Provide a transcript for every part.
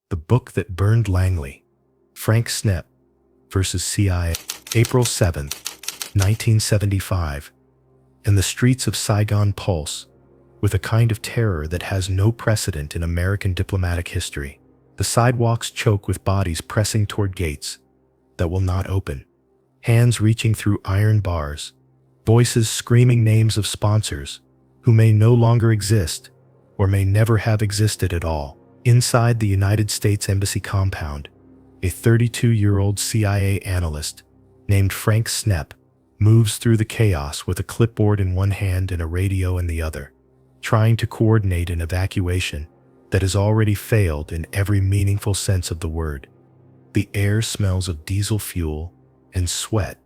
The Book That Burned Langley, Frank Snepp versus C.I.A. April 7, 1975. And the streets of Saigon pulse with a kind of terror that has no precedent in American diplomatic history. The sidewalks choke with bodies pressing toward gates that will not open, hands reaching through iron bars, voices screaming names of sponsors who may no longer exist or may never have existed at all. Inside the United States Embassy compound, a 32-year-old CIA analyst named Frank Snepp moves through the chaos with a clipboard in one hand and a radio in the other, trying to coordinate an evacuation that has already failed in every meaningful sense of the word. The air smells of diesel fuel and sweat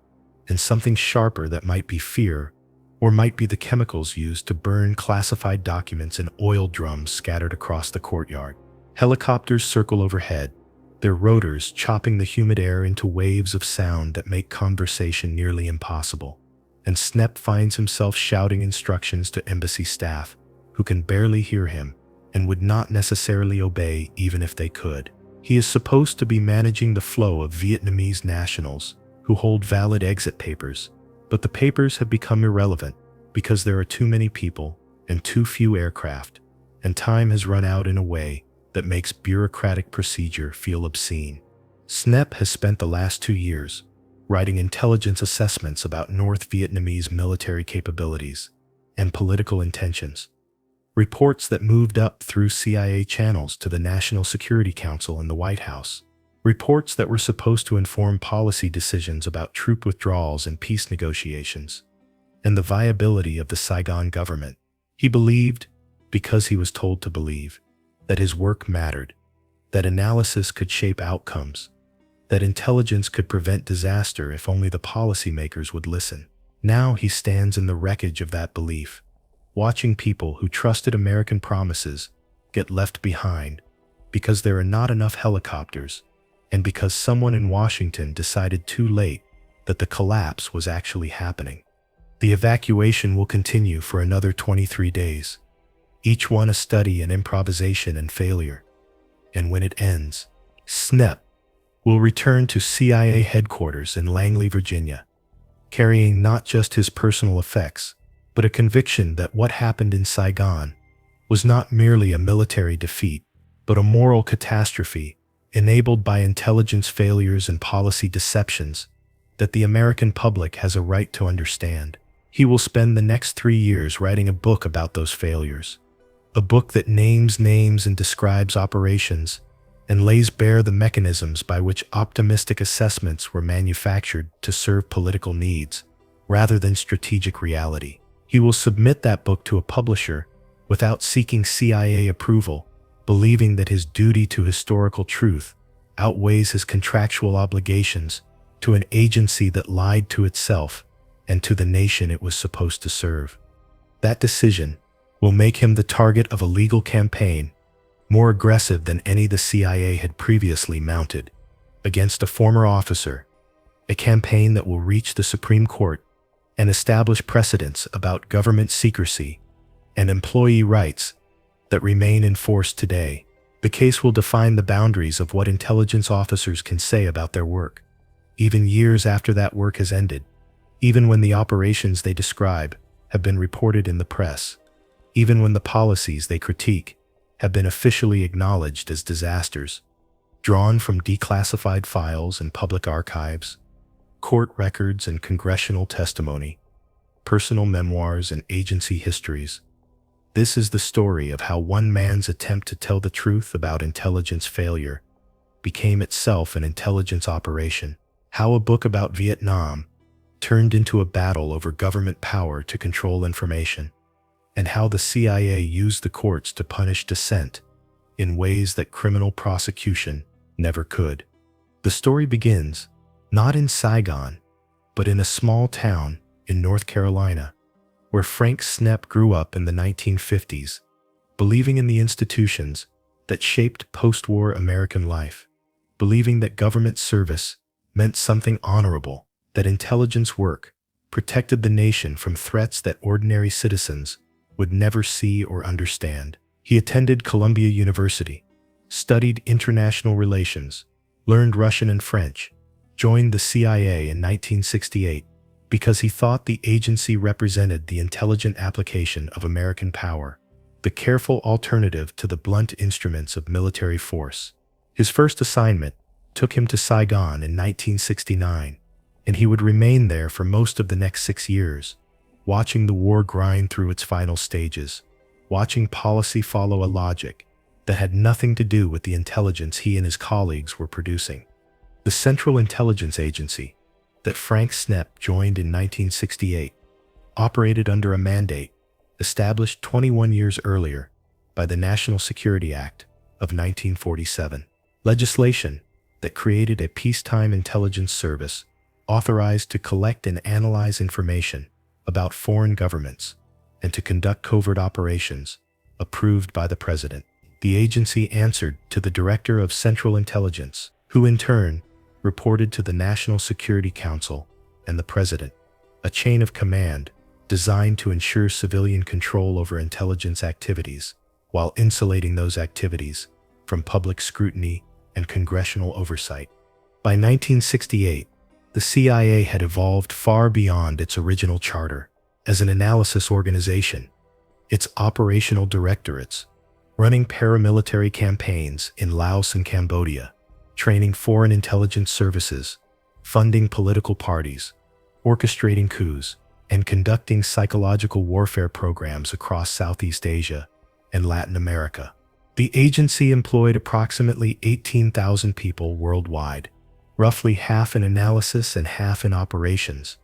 and something sharper that might be fear or might be the chemicals used to burn classified documents in oil drums scattered across the courtyard. Helicopters circle overhead, their rotors chopping the humid air into waves of sound that make conversation nearly impossible. And Snepp finds himself shouting instructions to embassy staff who can barely hear him and would not necessarily obey even if they could. He is supposed to be managing the flow of Vietnamese nationals who hold valid exit papers, but the papers have become irrelevant because there are too many people and too few aircraft, and time has run out in a way that makes bureaucratic procedure feel obscene. Snepp has spent the last 2 years writing intelligence assessments about North Vietnamese military capabilities and political intentions, reports that moved up through CIA channels to the National Security Council and the White House, reports that were supposed to inform policy decisions about troop withdrawals and peace negotiations, and the viability of the Saigon government. He believed, because he was told to believe, that his work mattered, that analysis could shape outcomes, that intelligence could prevent disaster if only the policymakers would listen. Now he stands in the wreckage of that belief, watching people who trusted American promises get left behind because there are not enough helicopters and because someone in Washington decided too late that the collapse was actually happening. The evacuation will continue for another 23 days. Each one a study in improvisation and failure. And when it ends, Snepp will return to CIA headquarters in Langley, Virginia, carrying not just his personal effects, but a conviction that what happened in Saigon was not merely a military defeat, but a moral catastrophe enabled by intelligence failures and policy deceptions that the American public has a right to understand. He will spend the next 3 years writing a book about those failures. A book that names names and describes operations and lays bare the mechanisms by which optimistic assessments were manufactured to serve political needs rather than strategic reality. He will submit that book to a publisher without seeking CIA approval, believing that his duty to historical truth outweighs his contractual obligations to an agency that lied to itself and to the nation it was supposed to serve. That decision will make him the target of a legal campaign more aggressive than any the CIA had previously mounted against a former officer, a campaign that will reach the Supreme Court and establish precedents about government secrecy and employee rights that remain in force today. The case will define the boundaries of what intelligence officers can say about their work, even years after that work has ended, even when the operations they describe have been reported in the press, even when the policies they critique have been officially acknowledged as disasters, drawn from declassified files and public archives, court records and congressional testimony, personal memoirs and agency histories. This is the story of how one man's attempt to tell the truth about intelligence failure became itself an intelligence operation, how a book about Vietnam turned into a battle over government power to control information, and how the CIA used the courts to punish dissent in ways that criminal prosecution never could. The story begins not in Saigon, but in a small town in North Carolina, where Frank Snepp grew up in the 1950s, believing in the institutions that shaped post-war American life, believing that government service meant something honorable, that intelligence work protected the nation from threats that ordinary citizens would never see or understand. He attended Columbia University, studied international relations, learned Russian and French, joined the CIA in 1968 because he thought the agency represented the intelligent application of American power, the careful alternative to the blunt instruments of military force. His first assignment took him to Saigon in 1969, and he would remain there for most of the next 6 years, watching the war grind through its final stages, watching policy follow a logic that had nothing to do with the intelligence he and his colleagues were producing. The Central Intelligence Agency that Frank Snepp joined in 1968 operated under a mandate established 21 years earlier by the National Security Act of 1947, legislation that created a peacetime intelligence service authorized to collect and analyze information about foreign governments and to conduct covert operations approved by the President. The agency answered to the Director of Central Intelligence, who in turn reported to the National Security Council and the President, a chain of command designed to ensure civilian control over intelligence activities while insulating those activities from public scrutiny and congressional oversight. By 1968, the CIA had evolved far beyond its original charter as an analysis organization. Its operational directorates, running paramilitary campaigns in Laos and Cambodia, training foreign intelligence services, funding political parties, orchestrating coups, and conducting psychological warfare programs across Southeast Asia and Latin America. The agency employed approximately 18,000 people worldwide, roughly half in analysis and half in operations,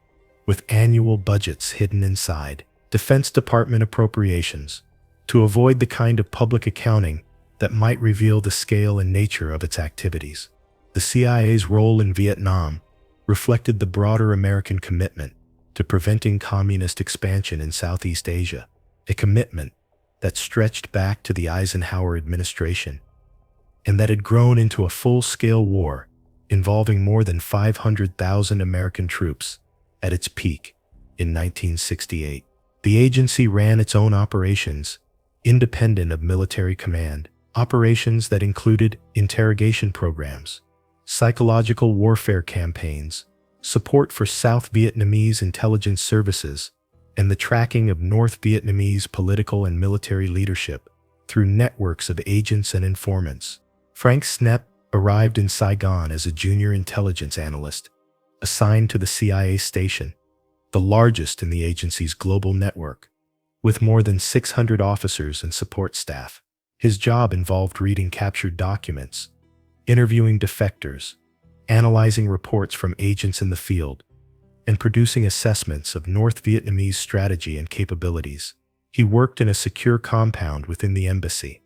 with annual budgets hidden inside Defense Department appropriations to avoid the kind of public accounting that might reveal the scale and nature of its activities. The CIA's role in Vietnam reflected the broader American commitment to preventing communist expansion in Southeast Asia, a commitment that stretched back to the Eisenhower administration and that had grown into a full-scale war involving more than 500,000 American troops at its peak in 1968. The agency ran its own operations, independent of military command, operations that included interrogation programs, psychological warfare campaigns, support for South Vietnamese intelligence services, and the tracking of North Vietnamese political and military leadership through networks of agents and informants. Frank Snepp arrived in Saigon as a junior intelligence analyst, assigned to the CIA station, the largest in the agency's global network, with more than 600 officers and support staff. His job involved reading captured documents, interviewing defectors, analyzing reports from agents in the field, and producing assessments of North Vietnamese strategy and capabilities. He worked in a secure compound within the embassy,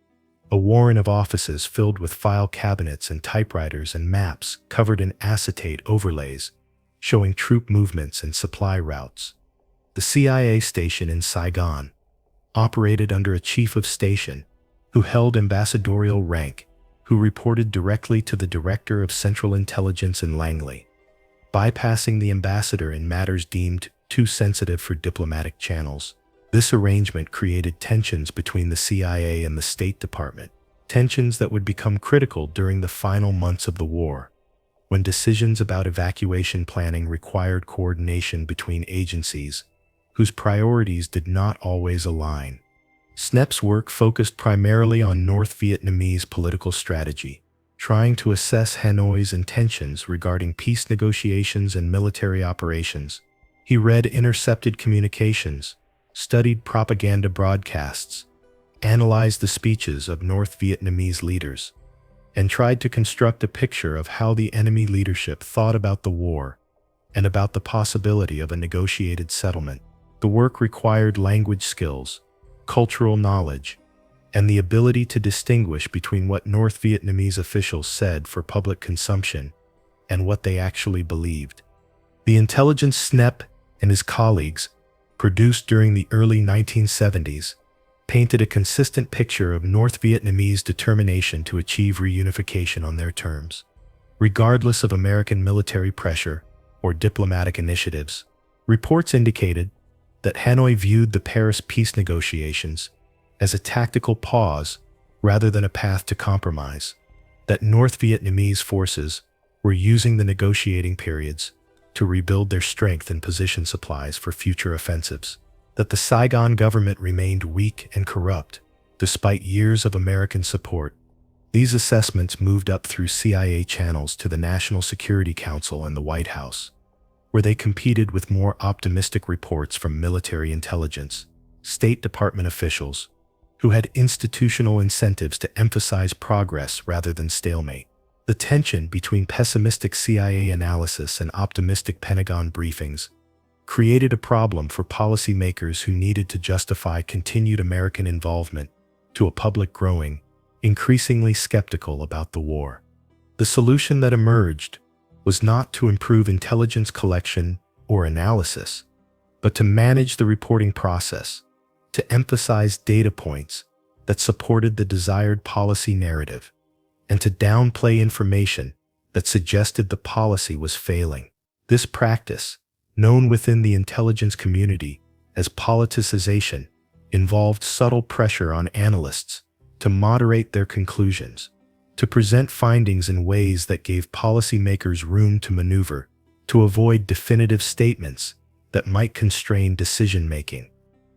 a warren of offices filled with file cabinets and typewriters and maps covered in acetate overlays, showing troop movements and supply routes. The CIA station in Saigon operated under a chief of station who held ambassadorial rank, who reported directly to the Director of Central Intelligence in Langley, bypassing the ambassador in matters deemed too sensitive for diplomatic channels. This arrangement created tensions between the CIA and the State Department, tensions that would become critical during the final months of the war, when decisions about evacuation planning required coordination between agencies whose priorities did not always align. Snepp's work focused primarily on North Vietnamese political strategy, trying to assess Hanoi's intentions regarding peace negotiations and military operations. He read intercepted communications, studied propaganda broadcasts, analyzed the speeches of North Vietnamese leaders, and tried to construct a picture of how the enemy leadership thought about the war and about the possibility of a negotiated settlement. The work required language skills, cultural knowledge, and the ability to distinguish between what North Vietnamese officials said for public consumption and what they actually believed. The intelligence Snepp and his colleagues produced during the early 1970s painted a consistent picture of North Vietnamese determination to achieve reunification on their terms, regardless of American military pressure or diplomatic initiatives. Reports indicated that Hanoi viewed the Paris peace negotiations as a tactical pause rather than a path to compromise, that North Vietnamese forces were using the negotiating periods to rebuild their strength and position supplies for future offensives, that the Saigon government remained weak and corrupt despite years of American support. These assessments moved up through CIA channels to the National Security Council and the White House, where they competed with more optimistic reports from military intelligence, State Department officials, who had institutional incentives to emphasize progress rather than stalemate. The tension between pessimistic CIA analysis and optimistic Pentagon briefings created a problem for policymakers who needed to justify continued American involvement to a public growing increasingly skeptical about the war. The solution that emerged was not to improve intelligence collection or analysis, but to manage the reporting process, to emphasize data points that supported the desired policy narrative, and to downplay information that suggested the policy was failing. This practice, known within the intelligence community as politicization, involved subtle pressure on analysts to moderate their conclusions, to present findings in ways that gave policymakers room to maneuver, to avoid definitive statements that might constrain decision-making.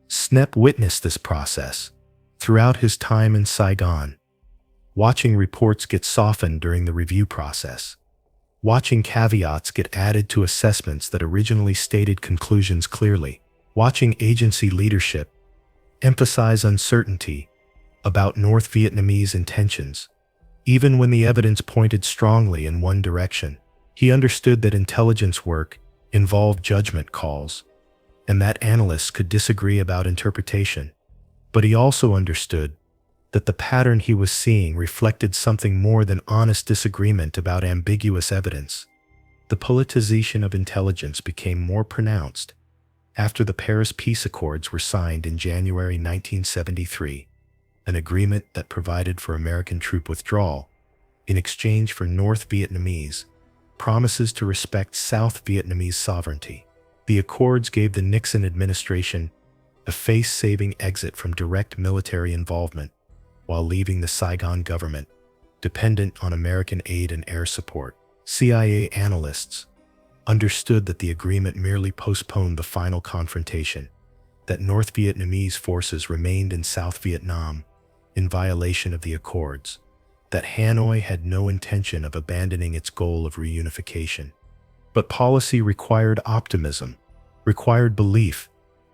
Snepp witnessed this process throughout his time in Saigon, watching reports get softened during the review process, watching caveats get added to assessments that originally stated conclusions clearly, watching agency leadership emphasize uncertainty about North Vietnamese intentions. Even when the evidence pointed strongly in one direction, he understood that intelligence work involved judgment calls, and that analysts could disagree about interpretation. But he also understood that the pattern he was seeing reflected something more than honest disagreement about ambiguous evidence. The politicization of intelligence became more pronounced after the Paris Peace Accords were signed in January 1973. An agreement that provided for American troop withdrawal in exchange for North Vietnamese promises to respect South Vietnamese sovereignty. The accords gave the Nixon administration a face-saving exit from direct military involvement while leaving the Saigon government dependent on American aid and air support. CIA analysts understood that the agreement merely postponed the final confrontation, that North Vietnamese forces remained in South Vietnam in violation of the accords, that Hanoi had no intention of abandoning its goal of reunification. But policy required optimism, required belief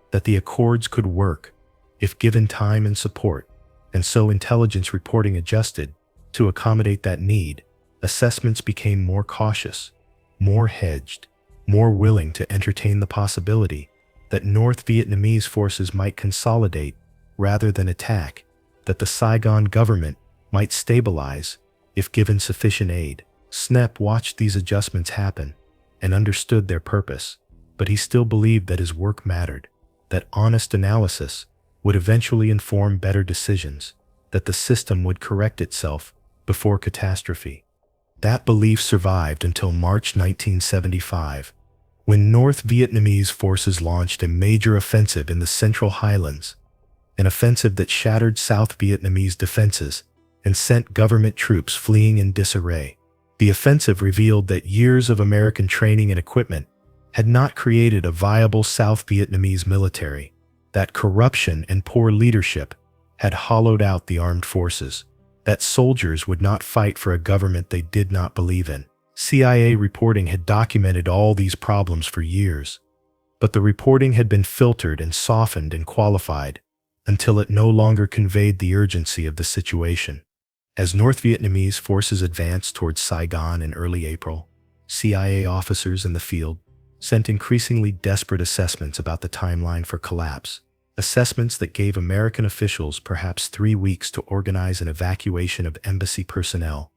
that the accords could work if given time and support, and so intelligence reporting adjusted to accommodate that need. Assessments became more cautious, more hedged, more willing to entertain the possibility that North Vietnamese forces might consolidate rather than attack, that the Saigon government might stabilize if given sufficient aid. Snepp watched these adjustments happen and understood their purpose, but he still believed that his work mattered, that honest analysis would eventually inform better decisions, that the system would correct itself before catastrophe. That belief survived until March 1975, when North Vietnamese forces launched a major offensive in the Central Highlands, an offensive that shattered South Vietnamese defenses and sent government troops fleeing in disarray. The offensive revealed that years of American training and equipment had not created a viable South Vietnamese military, that corruption and poor leadership had hollowed out the armed forces, that soldiers would not fight for a government they did not believe in. CIA reporting had documented all these problems for years, but the reporting had been filtered and softened and qualified until it no longer conveyed the urgency of the situation. As North Vietnamese forces advanced towards Saigon in early April, CIA officers in the field sent increasingly desperate assessments about the timeline for collapse, assessments that gave American officials perhaps 3 weeks to organize an evacuation of embassy personnel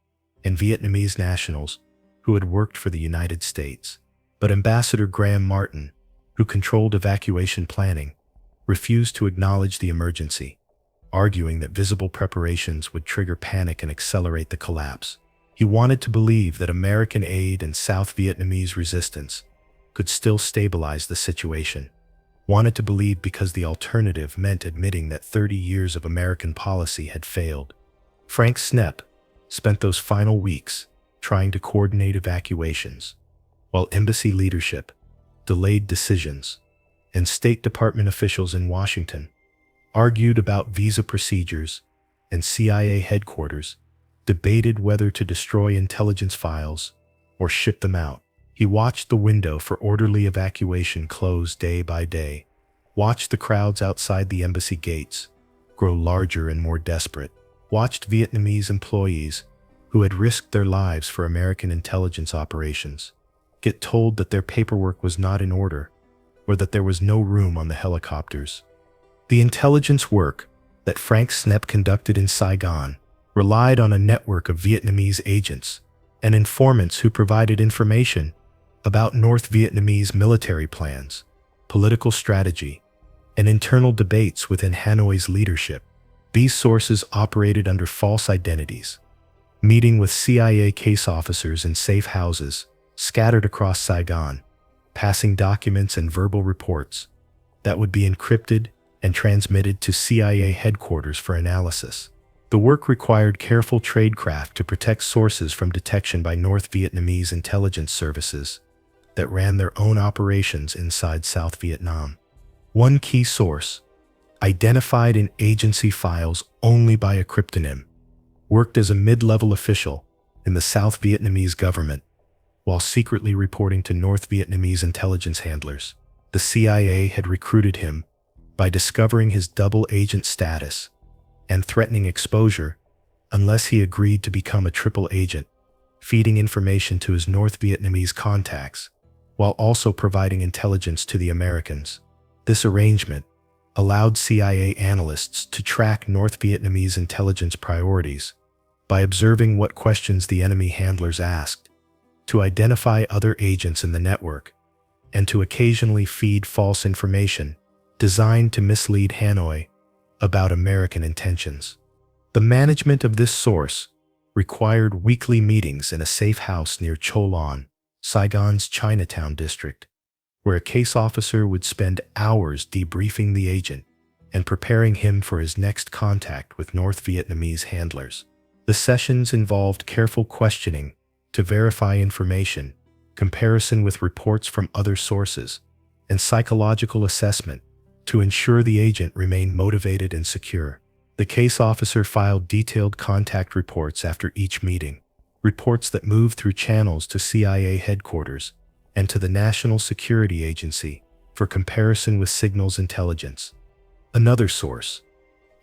and Vietnamese nationals who had worked for the United States. But Ambassador Graham Martin, who controlled evacuation planning, refused to acknowledge the emergency, arguing that visible preparations would trigger panic and accelerate the collapse. He wanted to believe that American aid and South Vietnamese resistance could still stabilize the situation. Wanted to believe because the alternative meant admitting that 30 years of American policy had failed. Frank Snepp spent those final weeks trying to coordinate evacuations, while embassy leadership delayed decisions, and State Department officials in Washington argued about visa procedures, and CIA headquarters debated whether to destroy intelligence files or ship them out. He watched the window for orderly evacuation close day by day, watched the crowds outside the embassy gates grow larger and more desperate, watched Vietnamese employees who had risked their lives for American intelligence operations get told that their paperwork was not in order or that there was no room on the helicopters. The intelligence work that Frank Snepp conducted in Saigon relied on a network of Vietnamese agents and informants who provided information about North Vietnamese military plans, political strategy, and internal debates within Hanoi's leadership. These sources operated under false identities, meeting with CIA case officers in safe houses scattered across Saigon, passing documents and verbal reports that would be encrypted and transmitted to CIA headquarters for analysis. The work required careful tradecraft to protect sources from detection by North Vietnamese intelligence services that ran their own operations inside South Vietnam. One key source, identified in agency files only by a cryptonym, worked as a mid-level official in the South Vietnamese government while secretly reporting to North Vietnamese intelligence handlers. The CIA had recruited him by discovering his double agent status and threatening exposure unless he agreed to become a triple agent, feeding information to his North Vietnamese contacts while also providing intelligence to the Americans. This arrangement allowed CIA analysts to track North Vietnamese intelligence priorities by observing what questions the enemy handlers asked, to identify other agents in the network, and to occasionally feed false information designed to mislead Hanoi about American intentions. The management of this source required weekly meetings in a safe house near Cho Lon, Saigon's Chinatown district, where a case officer would spend hours debriefing the agent and preparing him for his next contact with North Vietnamese handlers. The sessions involved careful questioning to verify information, comparison with reports from other sources, and psychological assessment to ensure the agent remained motivated and secure. The case officer filed detailed contact reports after each meeting, reports that moved through channels to CIA headquarters and to the National Security Agency for comparison with signals intelligence. Another source,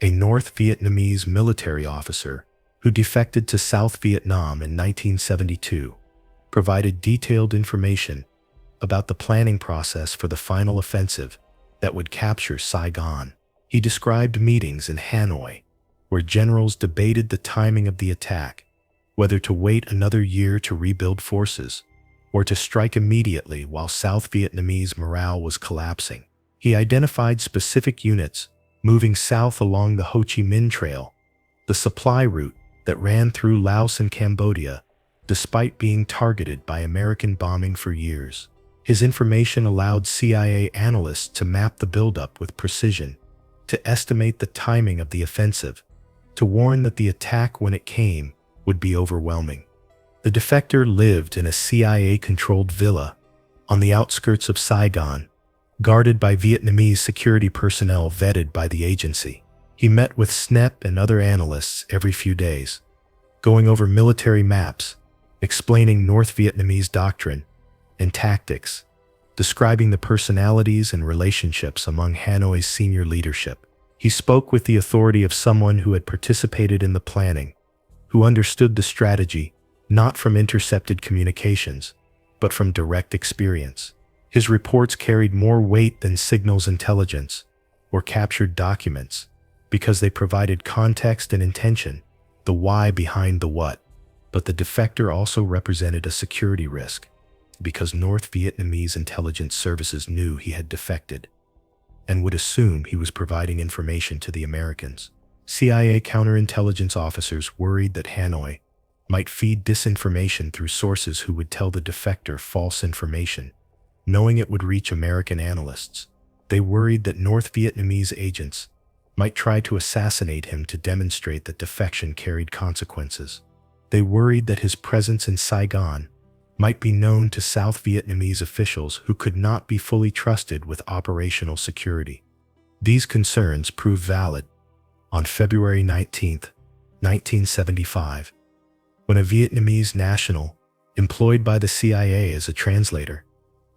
a North Vietnamese military officer who defected to South Vietnam in 1972, provided detailed information about the planning process for the final offensive that would capture Saigon. He described meetings in Hanoi where generals debated the timing of the attack, whether to wait another year to rebuild forces or to strike immediately while South Vietnamese morale was collapsing. He identified specific units moving south along the Ho Chi Minh Trail, the supply route that ran through Laos and Cambodia, despite being targeted by American bombing for years. His information allowed CIA analysts to map the buildup with precision, to estimate the timing of the offensive, to warn that the attack when it came would be overwhelming. The defector lived in a CIA-controlled villa on the outskirts of Saigon, guarded by Vietnamese security personnel vetted by the agency. He met with Snepp and other analysts every few days, going over military maps, explaining North Vietnamese doctrine and tactics, describing the personalities and relationships among Hanoi's senior leadership. He spoke with the authority of someone who had participated in the planning, who understood the strategy not from intercepted communications, but from direct experience. His reports carried more weight than signals intelligence or captured documents because they provided context and intention, the why behind the what. But the defector also represented a security risk because North Vietnamese intelligence services knew he had defected and would assume he was providing information to the Americans. CIA counterintelligence officers worried that Hanoi might feed disinformation through sources who would tell the defector false information, knowing it would reach American analysts. They worried that North Vietnamese agents might try to assassinate him to demonstrate that defection carried consequences. They worried that his presence in Saigon might be known to South Vietnamese officials who could not be fully trusted with operational security. These concerns proved valid on February 19, 1975, when a Vietnamese national employed by the CIA as a translator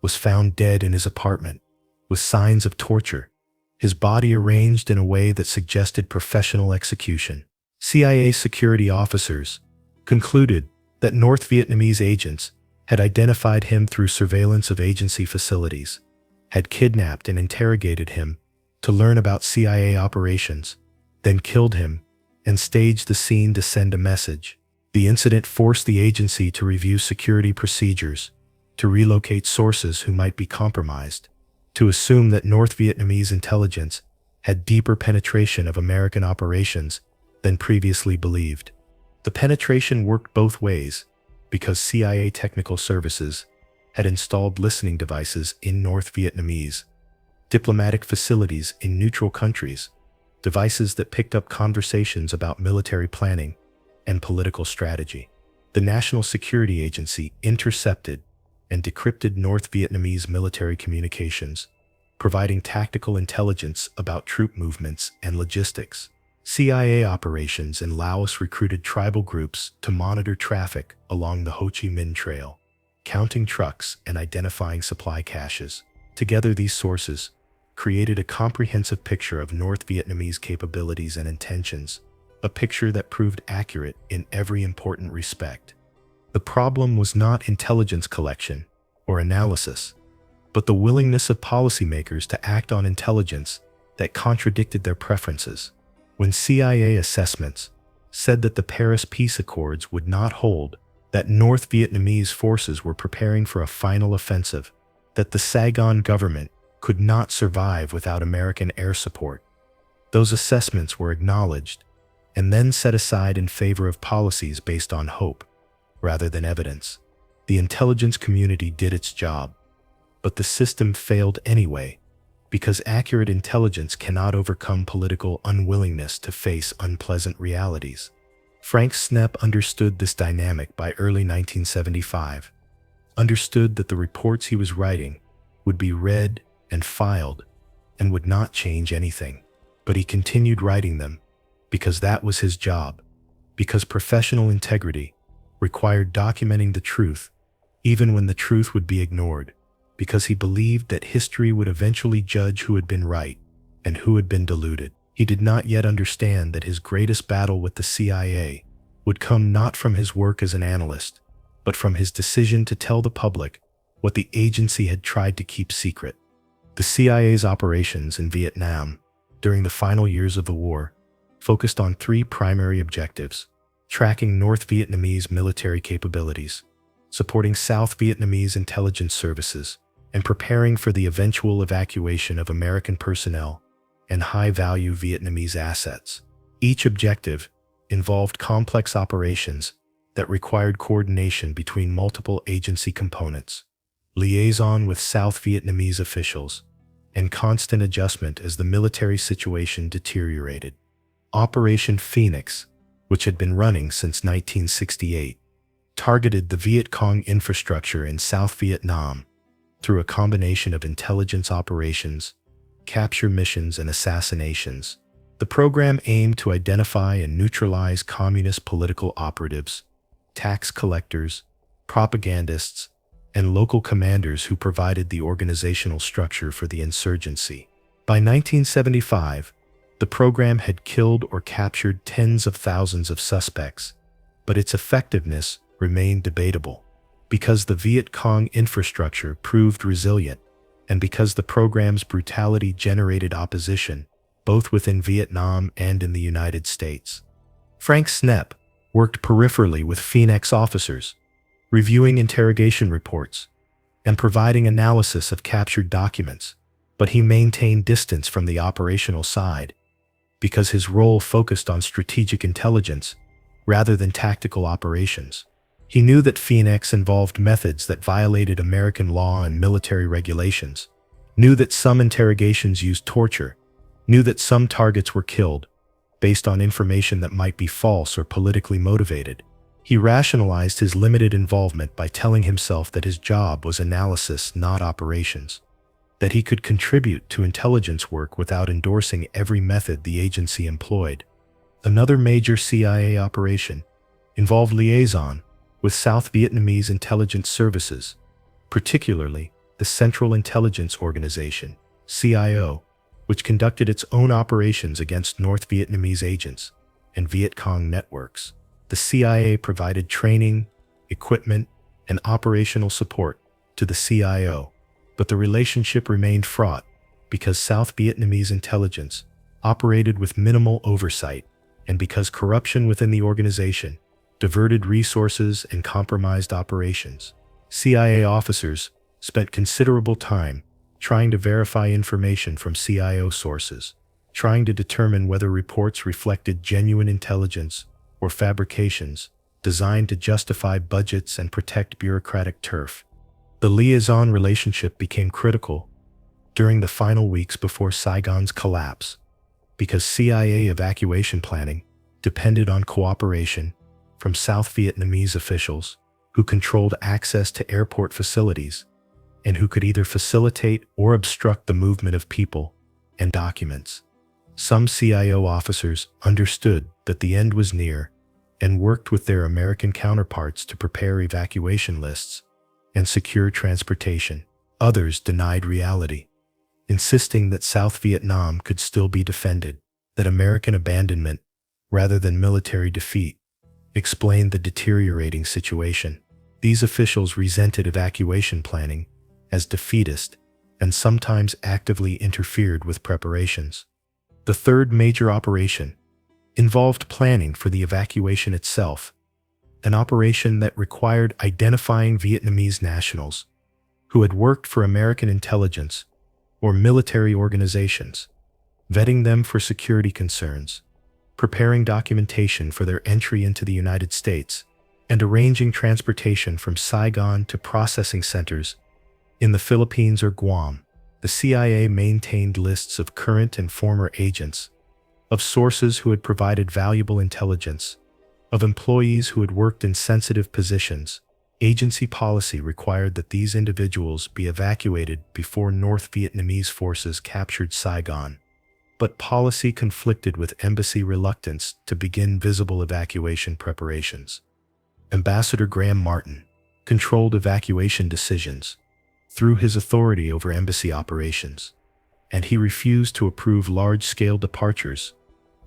was found dead in his apartment with signs of torture, his body arranged in a way that suggested professional execution. CIA security officers concluded that North Vietnamese agents had identified him through surveillance of agency facilities, had kidnapped and interrogated him to learn about CIA operations, then killed him and staged the scene to send a message. The incident forced the agency to review security procedures, to relocate sources who might be compromised, to assume that North Vietnamese intelligence had deeper penetration of American operations than previously believed. The penetration worked both ways because CIA technical services had installed listening devices in North Vietnamese, diplomatic facilities in neutral countries, devices that picked up conversations about military planning and political strategy. The National Security Agency intercepted and decrypted North Vietnamese military communications, providing tactical intelligence about troop movements and logistics. CIA operations in Laos recruited tribal groups to monitor traffic along the Ho Chi Minh Trail, counting trucks and identifying supply caches. Together, these sources created a comprehensive picture of North Vietnamese capabilities and intentions, a picture that proved accurate in every important respect. The problem was not intelligence collection or analysis, but the willingness of policymakers to act on intelligence that contradicted their preferences. When CIA assessments said that the Paris Peace Accords would not hold, that North Vietnamese forces were preparing for a final offensive, that the Saigon government could not survive without American air support, those assessments were acknowledged and then set aside in favor of policies based on hope rather than evidence. The intelligence community did its job, but the system failed anyway, because accurate intelligence cannot overcome political unwillingness to face unpleasant realities. Frank Snepp understood this dynamic by early 1975, understood that the reports he was writing would be read and filed and would not change anything. But he continued writing them because that was his job, because professional integrity required documenting the truth even when the truth would be ignored, because he believed that history would eventually judge who had been right and who had been deluded. He did not yet understand that his greatest battle with the CIA would come not from his work as an analyst, but from his decision to tell the public what the agency had tried to keep secret. The CIA's operations in Vietnam during the final years of the war focused on three primary objectives: tracking North Vietnamese military capabilities, supporting South Vietnamese intelligence services, and preparing for the eventual evacuation of American personnel and high-value Vietnamese assets. Each objective involved complex operations that required coordination between multiple agency components, liaison with South Vietnamese officials, and constant adjustment as the military situation deteriorated. Operation Phoenix, which had been running since 1968, targeted the Viet Cong infrastructure in South Vietnam through a combination of intelligence operations, capture missions, and assassinations. The program aimed to identify and neutralize communist political operatives, tax collectors, propagandists, and local commanders who provided the organizational structure for the insurgency. By 1975, the program had killed or captured tens of thousands of suspects, but its effectiveness remained debatable. Because the Viet Cong infrastructure proved resilient, and because the program's brutality generated opposition, both within Vietnam and in the United States. Frank Snepp worked peripherally with Phoenix officers, reviewing interrogation reports and providing analysis of captured documents, but he maintained distance from the operational side because his role focused on strategic intelligence rather than tactical operations. He knew that Phoenix involved methods that violated American law and military regulations, knew that some interrogations used torture, knew that some targets were killed based on information that might be false or politically motivated. He rationalized his limited involvement by telling himself that his job was analysis, not operations, that he could contribute to intelligence work without endorsing every method the agency employed. Another major CIA operation involved liaison with South Vietnamese intelligence services, particularly the Central Intelligence Organization, C.I.A, which conducted its own operations against North Vietnamese agents and Viet Cong networks. The CIA provided training, equipment, and operational support to the CIO, but the relationship remained fraught because South Vietnamese intelligence operated with minimal oversight and because corruption within the organization diverted resources and compromised operations. CIA officers spent considerable time trying to verify information from CIO sources, trying to determine whether reports reflected genuine intelligence or fabrications designed to justify budgets and protect bureaucratic turf. The liaison relationship became critical during the final weeks before Saigon's collapse, because CIA evacuation planning depended on cooperation from South Vietnamese officials who controlled access to airport facilities and who could either facilitate or obstruct the movement of people and documents. Some CIO officers understood that the end was near and worked with their American counterparts to prepare evacuation lists and secure transportation. Others denied reality, insisting that South Vietnam could still be defended, that American abandonment, rather than military defeat, explained the deteriorating situation. These officials resented evacuation planning as defeatist and sometimes actively interfered with preparations. The third major operation involved planning for the evacuation itself, an operation that required identifying Vietnamese nationals who had worked for American intelligence or military organizations, vetting them for security concerns, preparing documentation for their entry into the United States, and arranging transportation from Saigon to processing centers in the Philippines or Guam. The CIA maintained lists of current and former agents, of sources who had provided valuable intelligence, of employees who had worked in sensitive positions. Agency policy required that these individuals be evacuated before North Vietnamese forces captured Saigon, but policy conflicted with embassy reluctance to begin visible evacuation preparations. Ambassador Graham Martin controlled evacuation decisions through his authority over embassy operations, and he refused to approve large-scale departures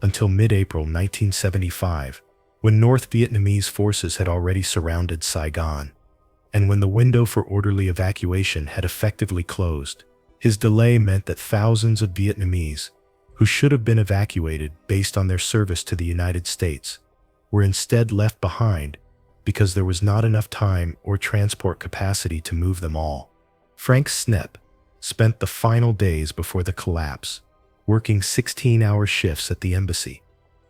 until mid-April 1975, when North Vietnamese forces had already surrounded Saigon, and when the window for orderly evacuation had effectively closed. His delay meant that thousands of Vietnamese, who should have been evacuated based on their service to the United States, were instead left behind because there was not enough time or transport capacity to move them all. Frank Snepp spent the final days before the collapse working 16-hour shifts at the embassy,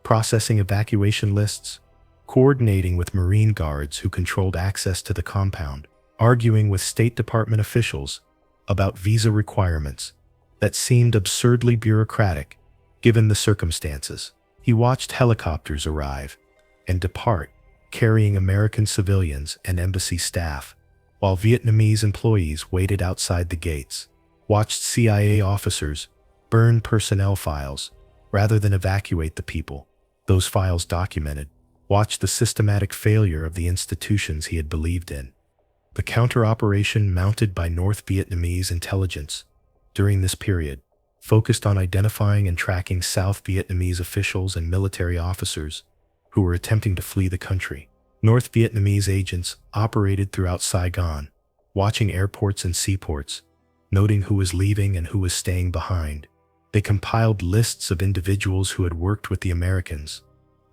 processing evacuation lists, coordinating with Marine guards who controlled access to the compound, arguing with State Department officials about visa requirements that seemed absurdly bureaucratic given the circumstances. He watched helicopters arrive and depart, carrying American civilians and embassy staff, while Vietnamese employees waited outside the gates, watched CIA officers burn personnel files rather than evacuate the people those files documented, watched the systematic failure of the institutions he had believed in. The counter-operation mounted by North Vietnamese intelligence during this period focused on identifying and tracking South Vietnamese officials and military officers who were attempting to flee the country. North Vietnamese agents operated throughout Saigon, watching airports and seaports, noting who was leaving and who was staying behind. They compiled lists of individuals who had worked with the Americans,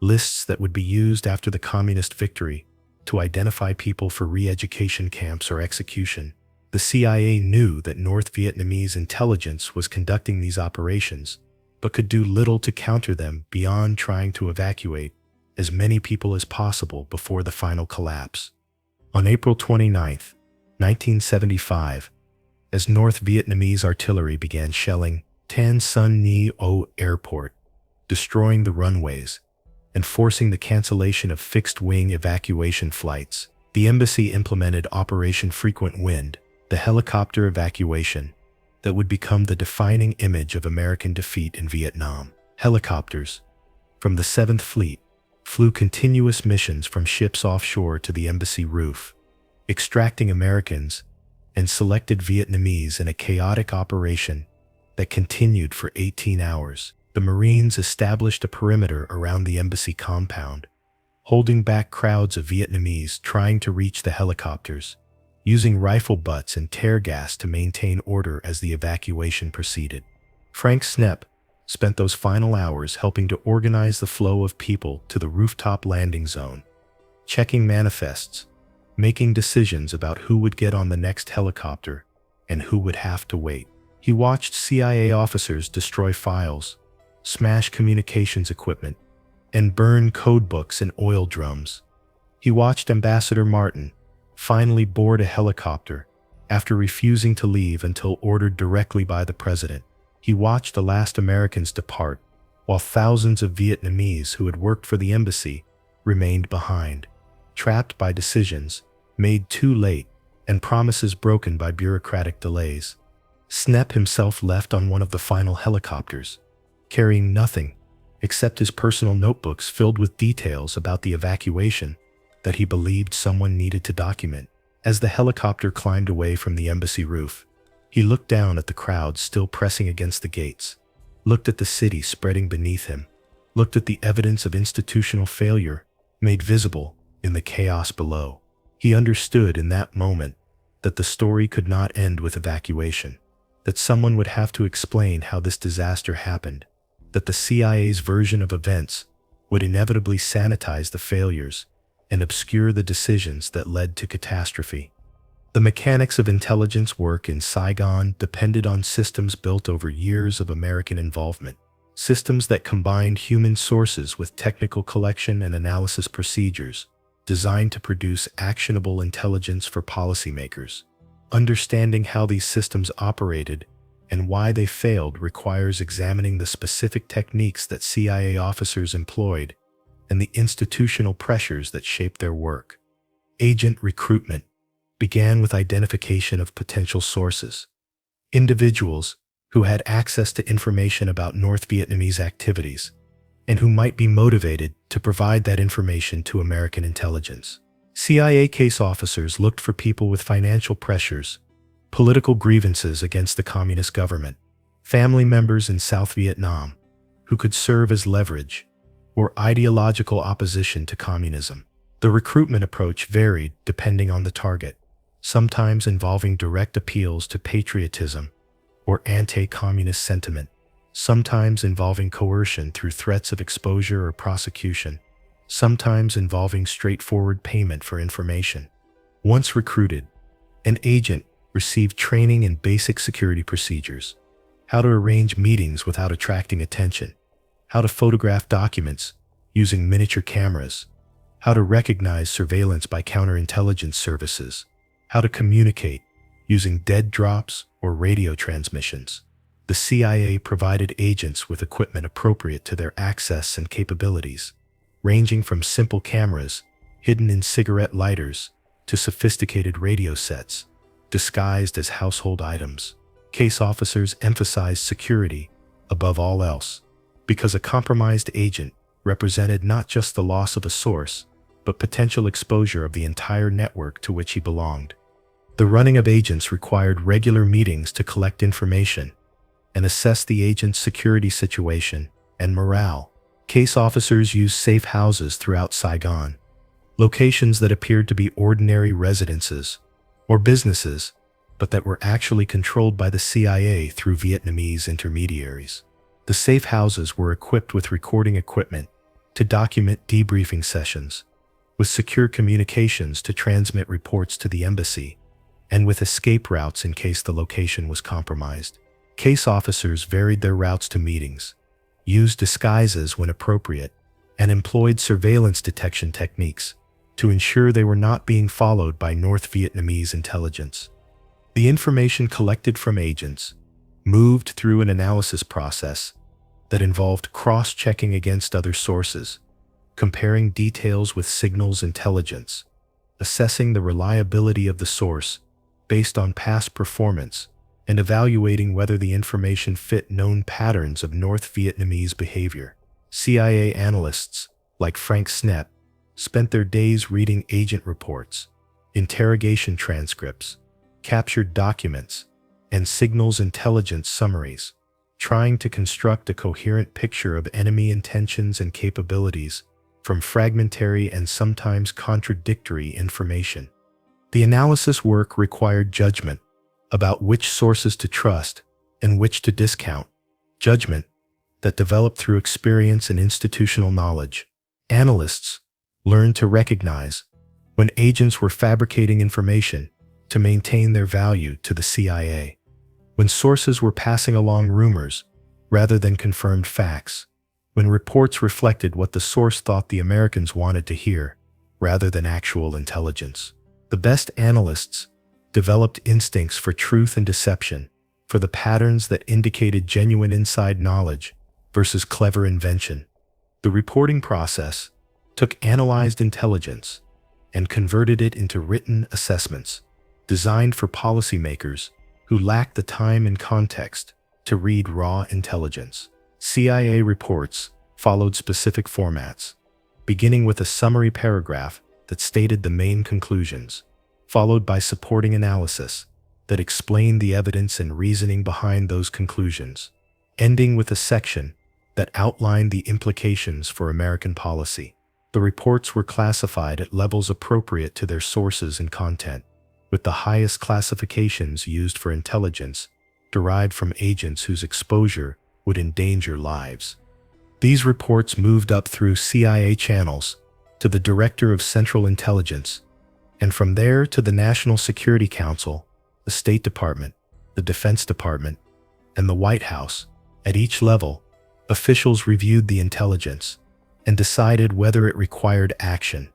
lists that would be used after the communist victory to identify people for re-education camps or execution. The CIA knew that North Vietnamese intelligence was conducting these operations, but could do little to counter them beyond trying to evacuate as many people as possible before the final collapse. On April 29, 1975, as North Vietnamese artillery began shelling Tan Son Ni O Airport, destroying the runways and forcing the cancellation of fixed-wing evacuation flights. The embassy implemented Operation Frequent Wind, the helicopter evacuation that would become the defining image of American defeat in Vietnam. Helicopters from the 7th Fleet flew continuous missions from ships offshore to the embassy roof, extracting Americans and selected Vietnamese in a chaotic operation that continued for 18 hours. The Marines established a perimeter around the embassy compound, holding back crowds of Vietnamese trying to reach the helicopters, using rifle butts and tear gas to maintain order as the evacuation proceeded. Frank Snepp spent those final hours helping to organize the flow of people to the rooftop landing zone, checking manifests, making decisions about who would get on the next helicopter and who would have to wait. He watched CIA officers destroy files, smash communications equipment, and burn code books and oil drums. He watched Ambassador Martin finally board a helicopter after refusing to leave until ordered directly by the president. He watched the last Americans depart, while thousands of Vietnamese who had worked for the embassy remained behind, trapped by decisions made too late and promises broken by bureaucratic delays. Snepp himself left on one of the final helicopters, carrying nothing except his personal notebooks filled with details about the evacuation that he believed someone needed to document. As the helicopter climbed away from the embassy roof, he looked down at the crowd still pressing against the gates, looked at the city spreading beneath him, looked at the evidence of institutional failure made visible in the chaos below. He understood in that moment that the story could not end with evacuation, that someone would have to explain how this disaster happened, that the CIA's version of events would inevitably sanitize the failures and obscure the decisions that led to catastrophe. The mechanics of intelligence work in Saigon depended on systems built over years of American involvement, systems that combined human sources with technical collection and analysis procedures designed to produce actionable intelligence for policymakers. Understanding how these systems operated and why they failed requires examining the specific techniques that CIA officers employed and the institutional pressures that shaped their work. Agent recruitment began with identification of potential sources, individuals who had access to information about North Vietnamese activities and who might be motivated to provide that information to American intelligence. CIA case officers looked for people with financial pressures, political grievances against the communist government, family members in South Vietnam who could serve as leverage, or ideological opposition to communism. The recruitment approach varied depending on the target, sometimes involving direct appeals to patriotism or anti-communist sentiment, sometimes involving coercion through threats of exposure or prosecution, sometimes involving straightforward payment for information. Once recruited, an agent received training in basic security procedures, how to arrange meetings without attracting attention, how to photograph documents using miniature cameras, how to recognize surveillance by counterintelligence services, how to communicate using dead drops or radio transmissions. The CIA provided agents with equipment appropriate to their access and capabilities, ranging from simple cameras hidden in cigarette lighters to sophisticated radio sets disguised as household items. Case officers emphasized security above all else, because a compromised agent represented not just the loss of a source, but potential exposure of the entire network to which he belonged. The running of agents required regular meetings to collect information and assess the agent's security situation and morale. Case officers used safe houses throughout Saigon, locations that appeared to be ordinary residences or businesses, but that were actually controlled by the CIA through Vietnamese intermediaries. The safe houses were equipped with recording equipment to document debriefing sessions, with secure communications to transmit reports to the embassy, and with escape routes in case the location was compromised. Case officers varied their routes to meetings, used disguises when appropriate, and employed surveillance detection techniques to ensure they were not being followed by North Vietnamese intelligence. The information collected from agents moved through an analysis process that involved cross-checking against other sources, comparing details with signals intelligence, assessing the reliability of the source based on past performance, and evaluating whether the information fit known patterns of North Vietnamese behavior. CIA analysts, like Frank Snepp, spent their days reading agent reports, interrogation transcripts, captured documents, and signals intelligence summaries, trying to construct a coherent picture of enemy intentions and capabilities from fragmentary and sometimes contradictory information. The analysis work required judgment about which sources to trust and which to discount, judgment that developed through experience and institutional knowledge. Analysts learned to recognize when agents were fabricating information to maintain their value to the CIA, when sources were passing along rumors rather than confirmed facts, when reports reflected what the source thought the Americans wanted to hear rather than actual intelligence. The best analysts developed instincts for truth and deception, for the patterns that indicated genuine inside knowledge versus clever invention. The reporting process took analyzed intelligence and converted it into written assessments designed for policymakers who lacked the time and context to read raw intelligence. CIA reports followed specific formats, beginning with a summary paragraph that stated the main conclusions, followed by supporting analysis that explained the evidence and reasoning behind those conclusions, ending with a section that outlined the implications for American policy. The reports were classified at levels appropriate to their sources and content, with the highest classifications used for intelligence derived from agents whose exposure would endanger lives. These reports moved up through CIA channels to the Director of Central Intelligence, and from there to the National Security Council, the State Department, the Defense Department, and the White House. At each level, officials reviewed the intelligence and decided whether it required action,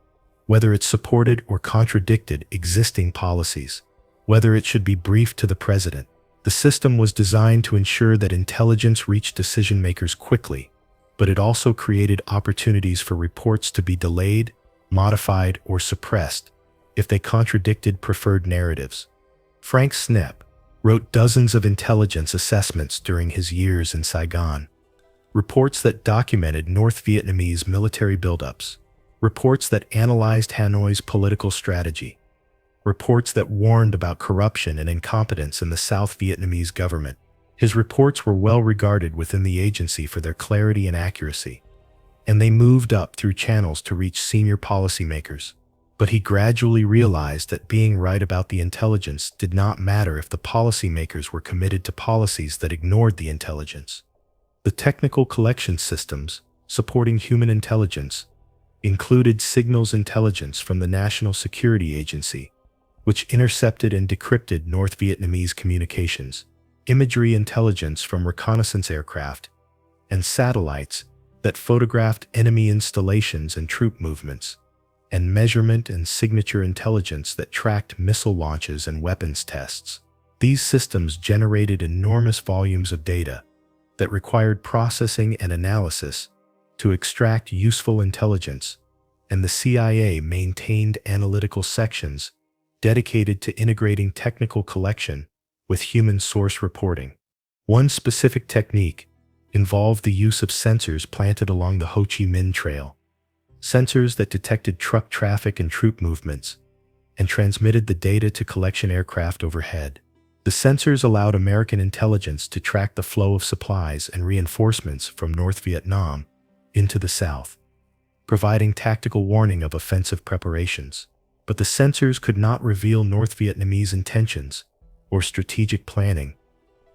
whether it supported or contradicted existing policies, whether it should be briefed to the president. The system was designed to ensure that intelligence reached decision-makers quickly, but it also created opportunities for reports to be delayed, modified, or suppressed if they contradicted preferred narratives. Frank Snepp wrote dozens of intelligence assessments during his years in Saigon, reports that documented North Vietnamese military buildups, reports that analyzed Hanoi's political strategy, reports that warned about corruption and incompetence in the South Vietnamese government. His reports were well regarded within the agency for their clarity and accuracy, and they moved up through channels to reach senior policymakers. But he gradually realized that being right about the intelligence did not matter if the policymakers were committed to policies that ignored the intelligence. The technical collection systems supporting human intelligence included signals intelligence from the National Security Agency, which intercepted and decrypted North Vietnamese communications, imagery intelligence from reconnaissance aircraft, and satellites that photographed enemy installations and troop movements, and measurement and signature intelligence that tracked missile launches and weapons tests. These systems generated enormous volumes of data that required processing and analysis to extract useful intelligence, and the CIA maintained analytical sections dedicated to integrating technical collection with human source reporting. One specific technique involved the use of sensors planted along the Ho Chi Minh Trail, sensors that detected truck traffic and troop movements and transmitted the data to collection aircraft overhead. The sensors allowed American intelligence to track the flow of supplies and reinforcements from North Vietnam into the South, providing tactical warning of offensive preparations. But the sensors could not reveal North Vietnamese intentions or strategic planning,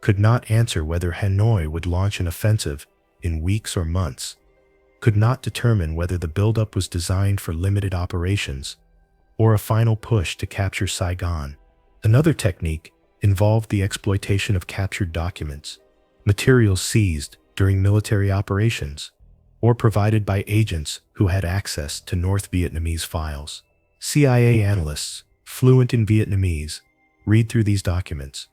could not answer whether Hanoi would launch an offensive in weeks or months, could not determine whether the buildup was designed for limited operations or a final push to capture Saigon. Another technique involved the exploitation of captured documents, materials seized during military operations, or provided by agents who had access to North Vietnamese files. CIA analysts, fluent in Vietnamese, read through these documents,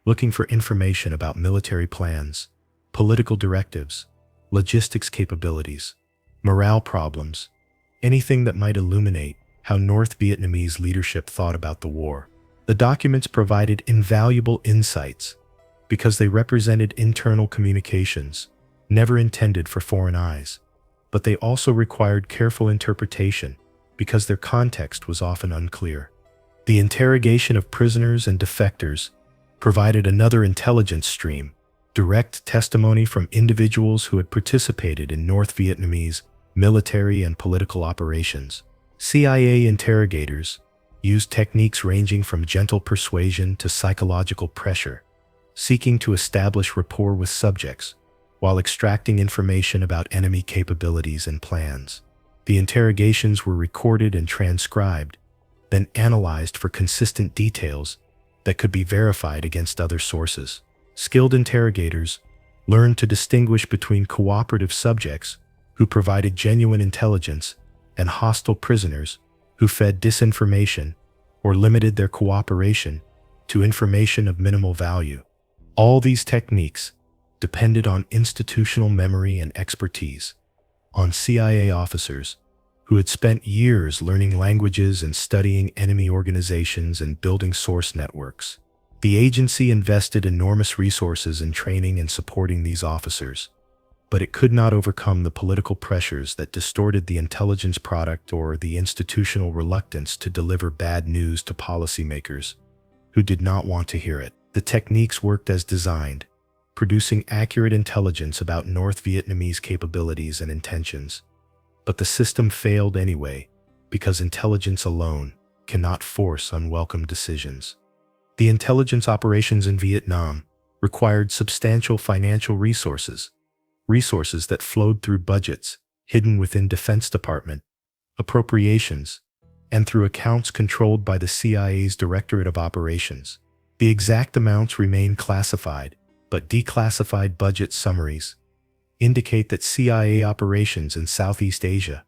looking for information about military plans, political directives, logistics capabilities, morale problems, anything that might illuminate how North Vietnamese leadership thought about the war. The documents provided invaluable insights because they represented internal communications, never intended for foreign eyes, but they also required careful interpretation because their context was often unclear. The interrogation of prisoners and defectors provided another intelligence stream, direct testimony from individuals who had participated in North Vietnamese military and political operations. CIA interrogators used techniques ranging from gentle persuasion to psychological pressure, seeking to establish rapport with subjects while extracting information about enemy capabilities and plans. The interrogations were recorded and transcribed, then analyzed for consistent details that could be verified against other sources. Skilled interrogators learned to distinguish between cooperative subjects who provided genuine intelligence and hostile prisoners who fed disinformation or limited their cooperation to information of minimal value. All these techniques depended on institutional memory and expertise, on CIA officers who had spent years learning languages and studying enemy organizations and building source networks. The agency invested enormous resources in training and supporting these officers, but it could not overcome the political pressures that distorted the intelligence product or the institutional reluctance to deliver bad news to policymakers who did not want to hear it. The techniques worked as designed, producing accurate intelligence about North Vietnamese capabilities and intentions. But the system failed anyway, because intelligence alone cannot force unwelcome decisions. The intelligence operations in Vietnam required substantial financial resources that flowed through budgets hidden within Defense Department, appropriations, and through accounts controlled by the CIA's Directorate of Operations. The exact amounts remain classified, but declassified budget summaries indicate that CIA operations in Southeast Asia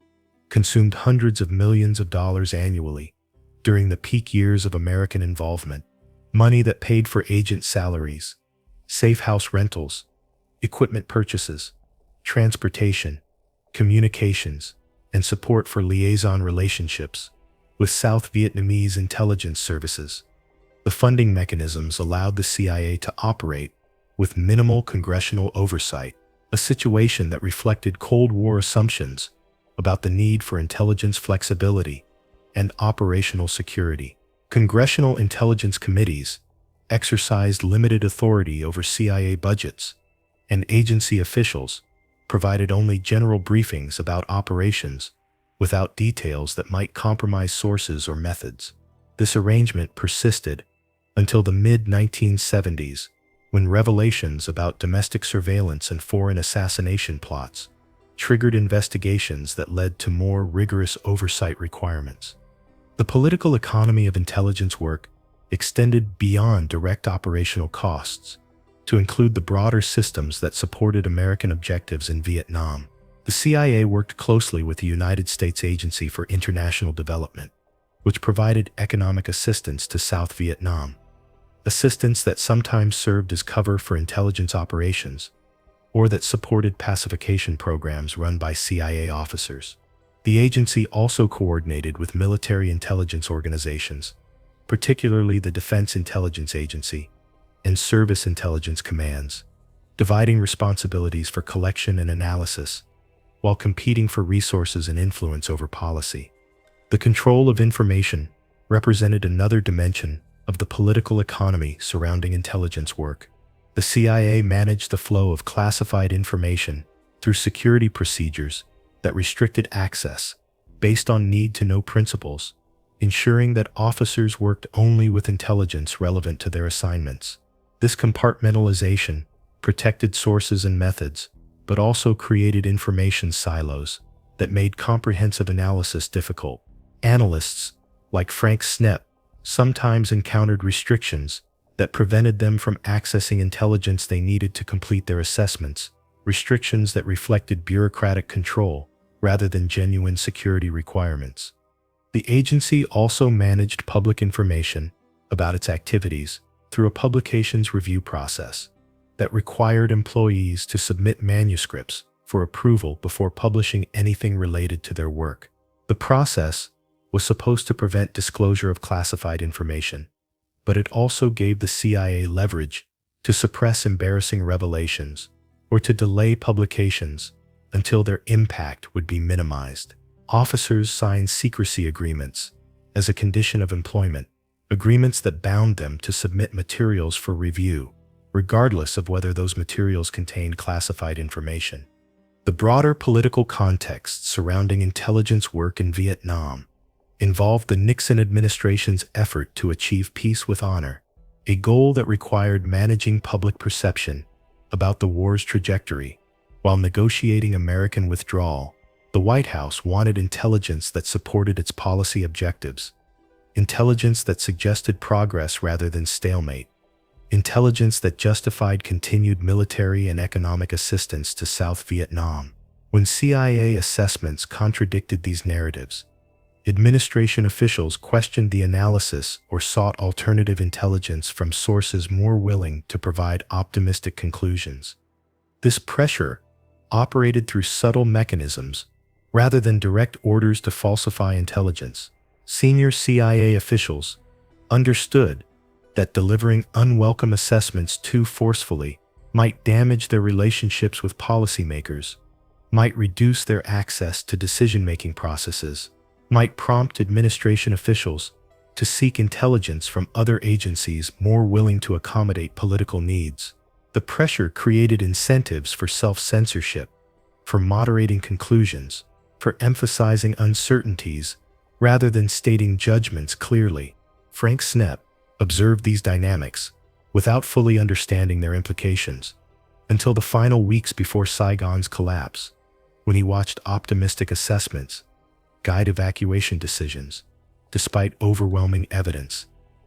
consumed hundreds of millions of dollars annually during the peak years of American involvement. Money that paid for agent salaries, safe house rentals, equipment purchases, transportation, communications, and support for liaison relationships with South Vietnamese intelligence services. The funding mechanisms allowed the CIA to operate with minimal congressional oversight, a situation that reflected Cold War assumptions about the need for intelligence flexibility and operational security. Congressional intelligence committees exercised limited authority over CIA budgets, and agency officials provided only general briefings about operations without details that might compromise sources or methods. This arrangement persisted until the mid-1970s, when revelations about domestic surveillance and foreign assassination plots triggered investigations that led to more rigorous oversight requirements. The political economy of intelligence work extended beyond direct operational costs to include the broader systems that supported American objectives in Vietnam. The CIA worked closely with the United States Agency for International Development, which provided economic assistance to South Vietnam, assistance that sometimes served as cover for intelligence operations, or that supported pacification programs run by CIA officers. The agency also coordinated with military intelligence organizations, particularly the Defense Intelligence Agency and Service Intelligence Commands, dividing responsibilities for collection and analysis while competing for resources and influence over policy. The control of information represented another dimension of the political economy surrounding intelligence work. The CIA managed the flow of classified information through security procedures that restricted access based on need-to-know principles, ensuring that officers worked only with intelligence relevant to their assignments. This compartmentalization protected sources and methods, but also created information silos that made comprehensive analysis difficult. Analysts, like Frank Snepp, sometimes encountered restrictions that prevented them from accessing intelligence they needed to complete their assessments, restrictions that reflected bureaucratic control rather than genuine security requirements. The agency also managed public information about its activities, through a publications review process that required employees to submit manuscripts for approval before publishing anything related to their work. The process was supposed to prevent disclosure of classified information, but it also gave the CIA leverage to suppress embarrassing revelations or to delay publications until their impact would be minimized. Officers signed secrecy agreements as a condition of employment, agreements that bound them to submit materials for review, regardless of whether those materials contained classified information. The broader political context surrounding intelligence work in Vietnam involved the Nixon administration's effort to achieve peace with honor, a goal that required managing public perception about the war's trajectory. While negotiating American withdrawal, the White House wanted intelligence that supported its policy objectives, intelligence that suggested progress rather than stalemate, intelligence that justified continued military and economic assistance to South Vietnam. When CIA assessments contradicted these narratives, administration officials questioned the analysis or sought alternative intelligence from sources more willing to provide optimistic conclusions. This pressure operated through subtle mechanisms rather than direct orders to falsify intelligence. Senior CIA officials understood that delivering unwelcome assessments too forcefully might damage their relationships with policymakers, might reduce their access to decision-making processes, might prompt administration officials to seek intelligence from other agencies more willing to accommodate political needs. The pressure created incentives for self-censorship, for moderating conclusions, for emphasizing uncertainties rather than stating judgments clearly. Frank Snepp observed these dynamics without fully understanding their implications until the final weeks before Saigon's collapse, when he watched optimistic assessments guide evacuation decisions. Despite overwhelming evidence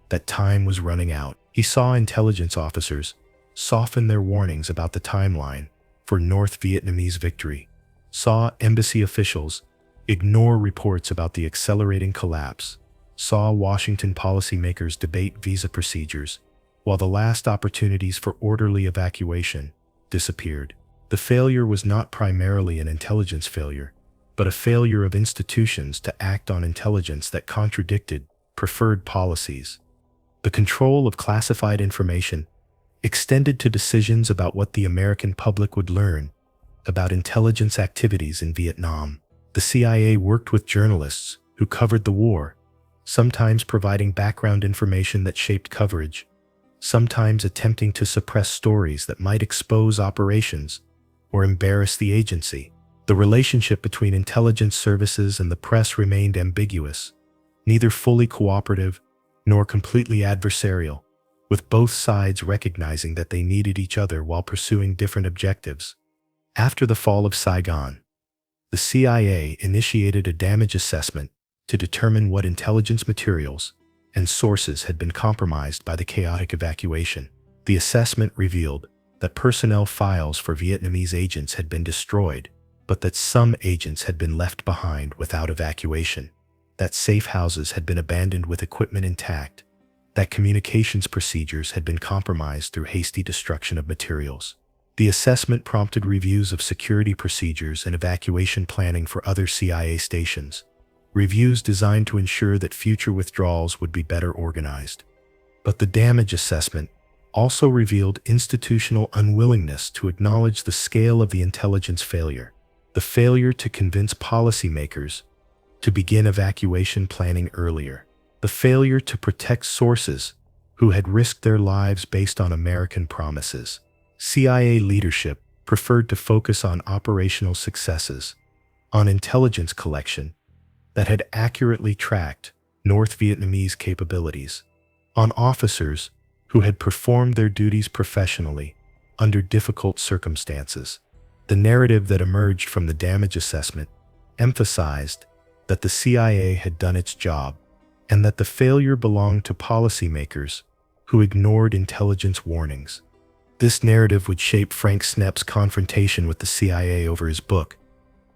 that time was running out, he saw intelligence officers soften their warnings about the timeline for North Vietnamese victory, saw embassy officials ignore reports about the accelerating collapse, saw Washington policymakers debate visa procedures, while the last opportunities for orderly evacuation disappeared. The failure was not primarily an intelligence failure, but a failure of institutions to act on intelligence that contradicted preferred policies. The control of classified information extended to decisions about what the American public would learn about intelligence activities in Vietnam. The CIA worked with journalists who covered the war, sometimes providing background information that shaped coverage, sometimes attempting to suppress stories that might expose operations or embarrass the agency. The relationship between intelligence services and the press remained ambiguous, neither fully cooperative nor completely adversarial, with both sides recognizing that they needed each other while pursuing different objectives. After the fall of Saigon, the CIA initiated a damage assessment to determine what intelligence materials and sources had been compromised by the chaotic evacuation. The assessment revealed that personnel files for Vietnamese agents had been destroyed, but that some agents had been left behind without evacuation, that safe houses had been abandoned with equipment intact, that communications procedures had been compromised through hasty destruction of materials. The assessment prompted reviews of security procedures and evacuation planning for other CIA stations, reviews designed to ensure that future withdrawals would be better organized. But the damage assessment also revealed institutional unwillingness to acknowledge the scale of the intelligence failure, the failure to convince policymakers to begin evacuation planning earlier, the failure to protect sources who had risked their lives based on American promises. CIA leadership preferred to focus on operational successes, on intelligence collection that had accurately tracked North Vietnamese capabilities, on officers who had performed their duties professionally under difficult circumstances. The narrative that emerged from the damage assessment emphasized that the CIA had done its job and that the failure belonged to policymakers who ignored intelligence warnings. This narrative would shape Frank Snepp's confrontation with the CIA over his book,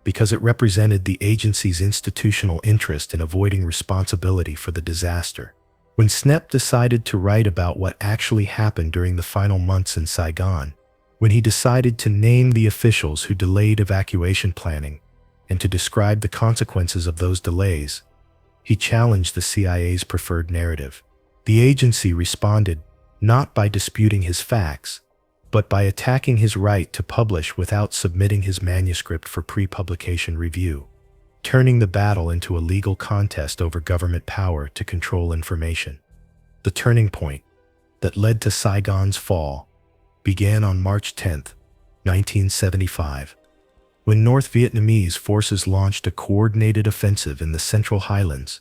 because it represented the agency's institutional interest in avoiding responsibility for the disaster. When Snepp decided to write about what actually happened during the final months in Saigon, when he decided to name the officials who delayed evacuation planning and to describe the consequences of those delays, he challenged the CIA's preferred narrative. The agency responded not by disputing his facts, but by attacking his right to publish without submitting his manuscript for pre-publication review, turning the battle into a legal contest over government power to control information. The turning point that led to Saigon's fall began on March 10, 1975, when North Vietnamese forces launched a coordinated offensive in the Central Highlands,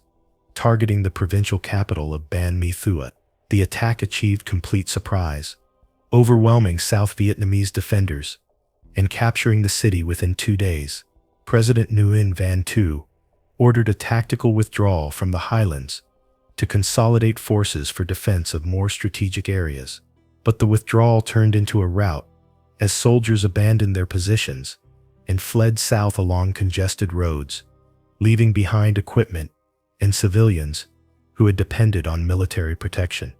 targeting the provincial capital of Ban My Thuot. The attack achieved complete surprise, overwhelming South Vietnamese defenders and capturing the city within 2 days. President Nguyen Van Thu ordered a tactical withdrawal from the highlands to consolidate forces for defense of more strategic areas. But the withdrawal turned into a rout as soldiers abandoned their positions and fled south along congested roads, leaving behind equipment and civilians who had depended on military protection.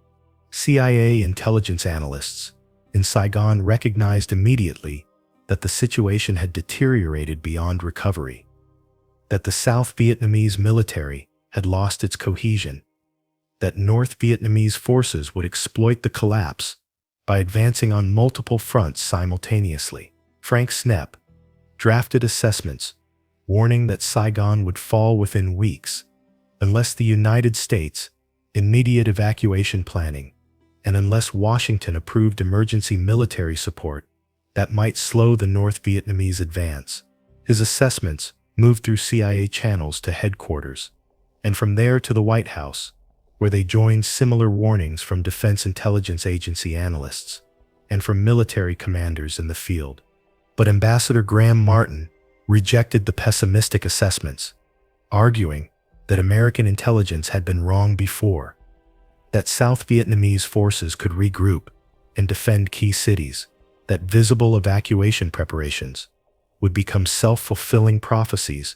CIA intelligence analysts in Saigon recognized immediately that the situation had deteriorated beyond recovery, that the South Vietnamese military had lost its cohesion, that North Vietnamese forces would exploit the collapse by advancing on multiple fronts simultaneously. Frank Snepp drafted assessments warning that Saigon would fall within weeks unless the United States immediate evacuation planning and unless Washington approved emergency military support that might slow the North Vietnamese advance. His assessments moved through CIA channels to headquarters, and from there to the White House, where they joined similar warnings from Defense Intelligence Agency analysts and from military commanders in the field. But Ambassador Graham Martin rejected the pessimistic assessments, arguing that American intelligence had been wrong before, that South Vietnamese forces could regroup and defend key cities, that visible evacuation preparations would become self-fulfilling prophecies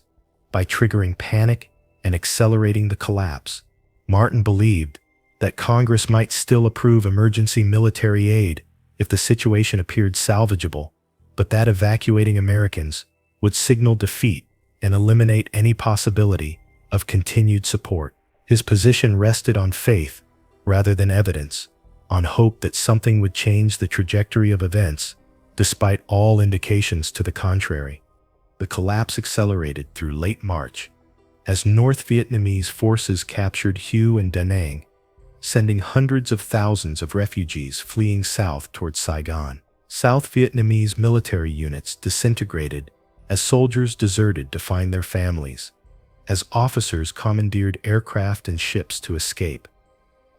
by triggering panic and accelerating the collapse. Martin believed that Congress might still approve emergency military aid if the situation appeared salvageable, but that evacuating Americans would signal defeat and eliminate any possibility of continued support. His position rested on faith rather than evidence, on hope that something would change the trajectory of events, despite all indications to the contrary. The collapse accelerated through late March as North Vietnamese forces captured Hue and Da Nang, sending hundreds of thousands of refugees fleeing south towards Saigon. South Vietnamese military units disintegrated as soldiers deserted to find their families, as officers commandeered aircraft and ships to escape.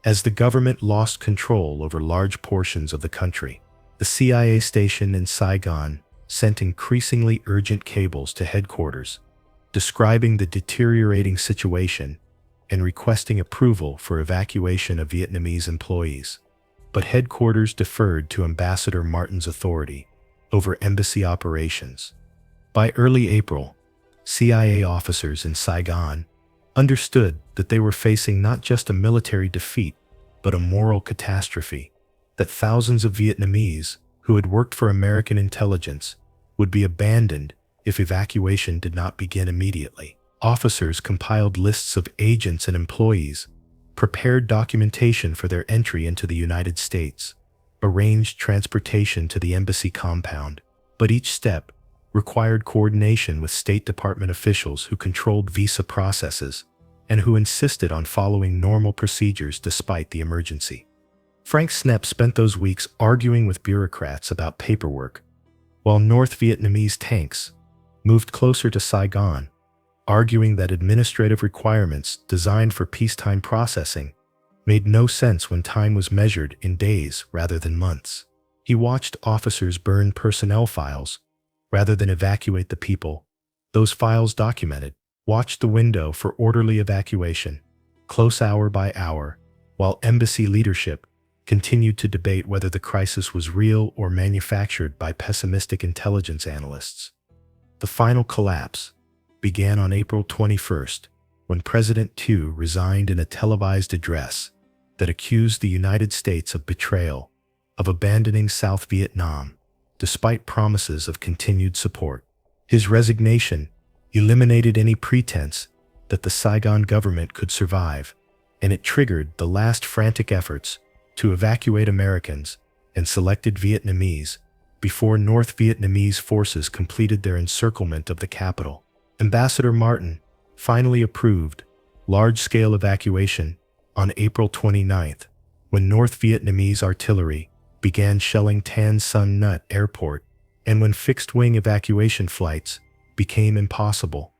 As the government lost control over large portions of the country, the CIA station in Saigon sent increasingly urgent cables to headquarters, describing the deteriorating situation and requesting approval for evacuation of Vietnamese employees. But headquarters deferred to Ambassador Martin's authority over embassy operations. By early April, CIA officers in Saigon understood that they were facing not just a military defeat, but a moral catastrophe, that thousands of Vietnamese who had worked for American intelligence would be abandoned if evacuation did not begin immediately. Officers compiled lists of agents and employees, prepared documentation for their entry into the United States, arranged transportation to the embassy compound, but each step required coordination with State Department officials who controlled visa processes and who insisted on following normal procedures despite the emergency. Frank Snepp spent those weeks arguing with bureaucrats about paperwork, while North Vietnamese tanks moved closer to Saigon, arguing that administrative requirements designed for peacetime processing made no sense when time was measured in days rather than months. He watched officers burn personnel files rather than evacuate the people those files documented, watched the window for orderly evacuation, close hour by hour, while embassy leadership continued to debate whether the crisis was real or manufactured by pessimistic intelligence analysts. The final collapse began on April 21st, when President Thieu resigned in a televised address, that accused the United States of betrayal, of abandoning South Vietnam, despite promises of continued support. His resignation eliminated any pretense that the Saigon government could survive, and it triggered the last frantic efforts to evacuate Americans and selected Vietnamese before North Vietnamese forces completed their encirclement of the capital. Ambassador Martin finally approved large-scale evacuation on April 29th, when North Vietnamese artillery began shelling Tan Son Nhut Airport and when fixed-wing evacuation flights became impossible.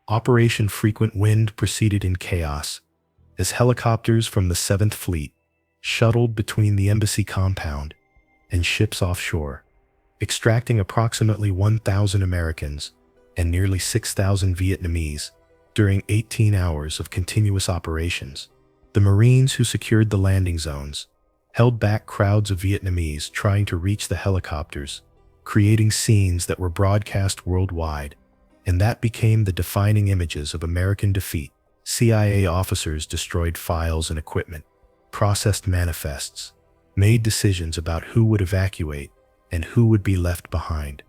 Operation Frequent Wind proceeded in chaos as helicopters from the 7th Fleet shuttled between the embassy compound and ships offshore, extracting approximately 1,000 Americans and nearly 6,000 Vietnamese during 18 hours of continuous operations. The Marines who secured the landing zones held back crowds of Vietnamese trying to reach the helicopters, creating scenes that were broadcast worldwide, and that became the defining images of American defeat. CIA officers destroyed files and equipment, processed manifests, made decisions about who would evacuate and who would be left behind.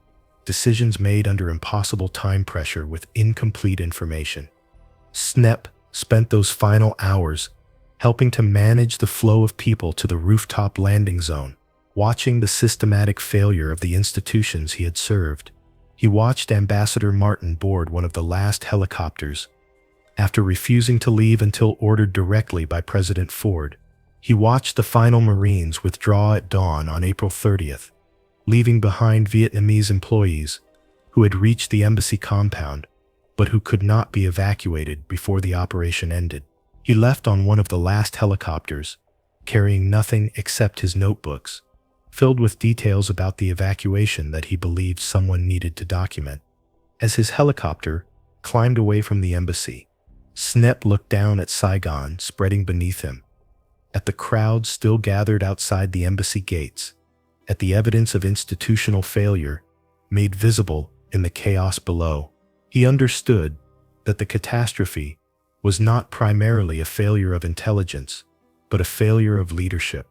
Decisions made under impossible time pressure with incomplete information. Snepp spent those final hours helping to manage the flow of people to the rooftop landing zone, watching the systematic failure of the institutions he had served. He watched Ambassador Martin board one of the last helicopters after refusing to leave until ordered directly by President Ford. He watched the final Marines withdraw at dawn on April 30th, leaving behind Vietnamese employees who had reached the embassy compound but who could not be evacuated before the operation ended. He left on one of the last helicopters, carrying nothing except his notebooks, filled with details about the evacuation that he believed someone needed to document. As his helicopter climbed away from the embassy, Snepp looked down at Saigon spreading beneath him, at the crowd still gathered outside the embassy gates, at the evidence of institutional failure made visible in the chaos below. He understood that the catastrophe was not primarily a failure of intelligence, but a failure of leadership,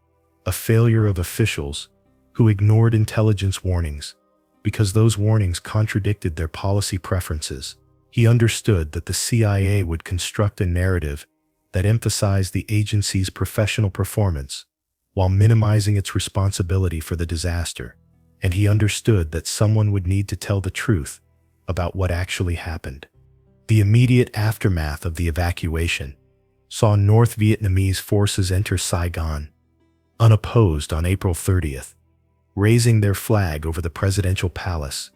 a failure of officials who ignored intelligence warnings because those warnings contradicted their policy preferences. He understood that the CIA would construct a narrative that emphasized the agency's professional performance while minimizing its responsibility for the disaster, and he understood that someone would need to tell the truth about what actually happened. The immediate aftermath of the evacuation saw North Vietnamese forces enter Saigon, unopposed on April 30th, raising their flag over the presidential palace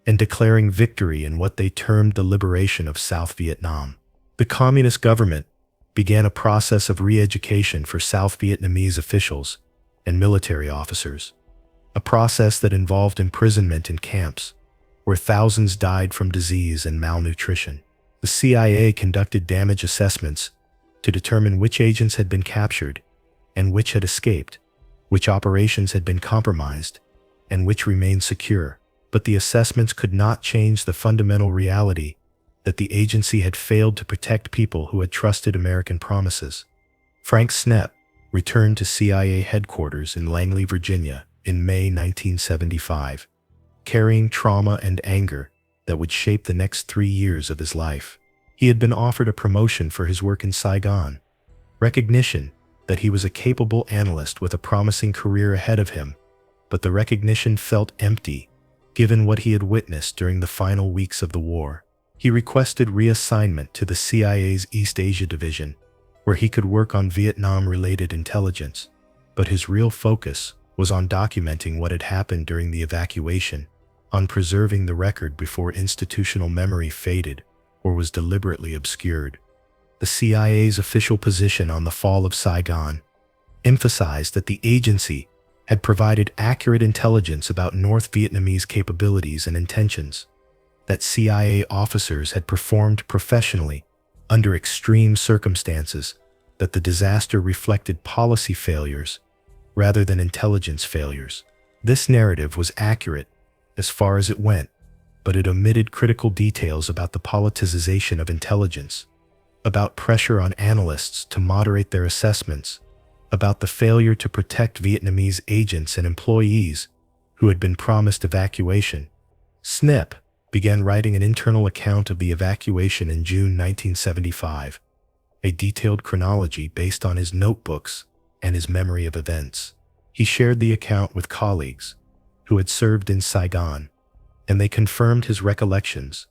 and declaring victory in what they termed the liberation of South Vietnam. The communist government began a process of re-education for South Vietnamese officials and military officers, a process that involved imprisonment in camps where thousands died from disease and malnutrition. The CIA conducted damage assessments to determine which agents had been captured and which had escaped, which operations had been compromised, and which remained secure. But the assessments could not change the fundamental reality that the agency had failed to protect people who had trusted American promises. Frank Snepp returned to CIA headquarters in Langley, Virginia in May 1975, carrying trauma and anger that would shape the next 3 years of his life. He had been offered a promotion for his work in Saigon, recognition that he was a capable analyst with a promising career ahead of him, but the recognition felt empty given what he had witnessed during the final weeks of the war. He requested reassignment to the CIA's East Asia Division, where he could work on Vietnam-related intelligence, but his real focus was on documenting what had happened during the evacuation, on preserving the record before institutional memory faded or was deliberately obscured. The CIA's official position on the fall of Saigon emphasized that the agency had provided accurate intelligence about North Vietnamese capabilities and intentions, that CIA officers had performed professionally under extreme circumstances, that the disaster reflected policy failures rather than intelligence failures. This narrative was accurate as far as it went, but it omitted critical details about the politicization of intelligence, about pressure on analysts to moderate their assessments, about the failure to protect Vietnamese agents and employees who had been promised evacuation. Snepp began writing an internal account of the evacuation in June 1975, a detailed chronology based on his notebooks and his memory of events. He shared the account with colleagues who had served in Saigon, and they confirmed his recollections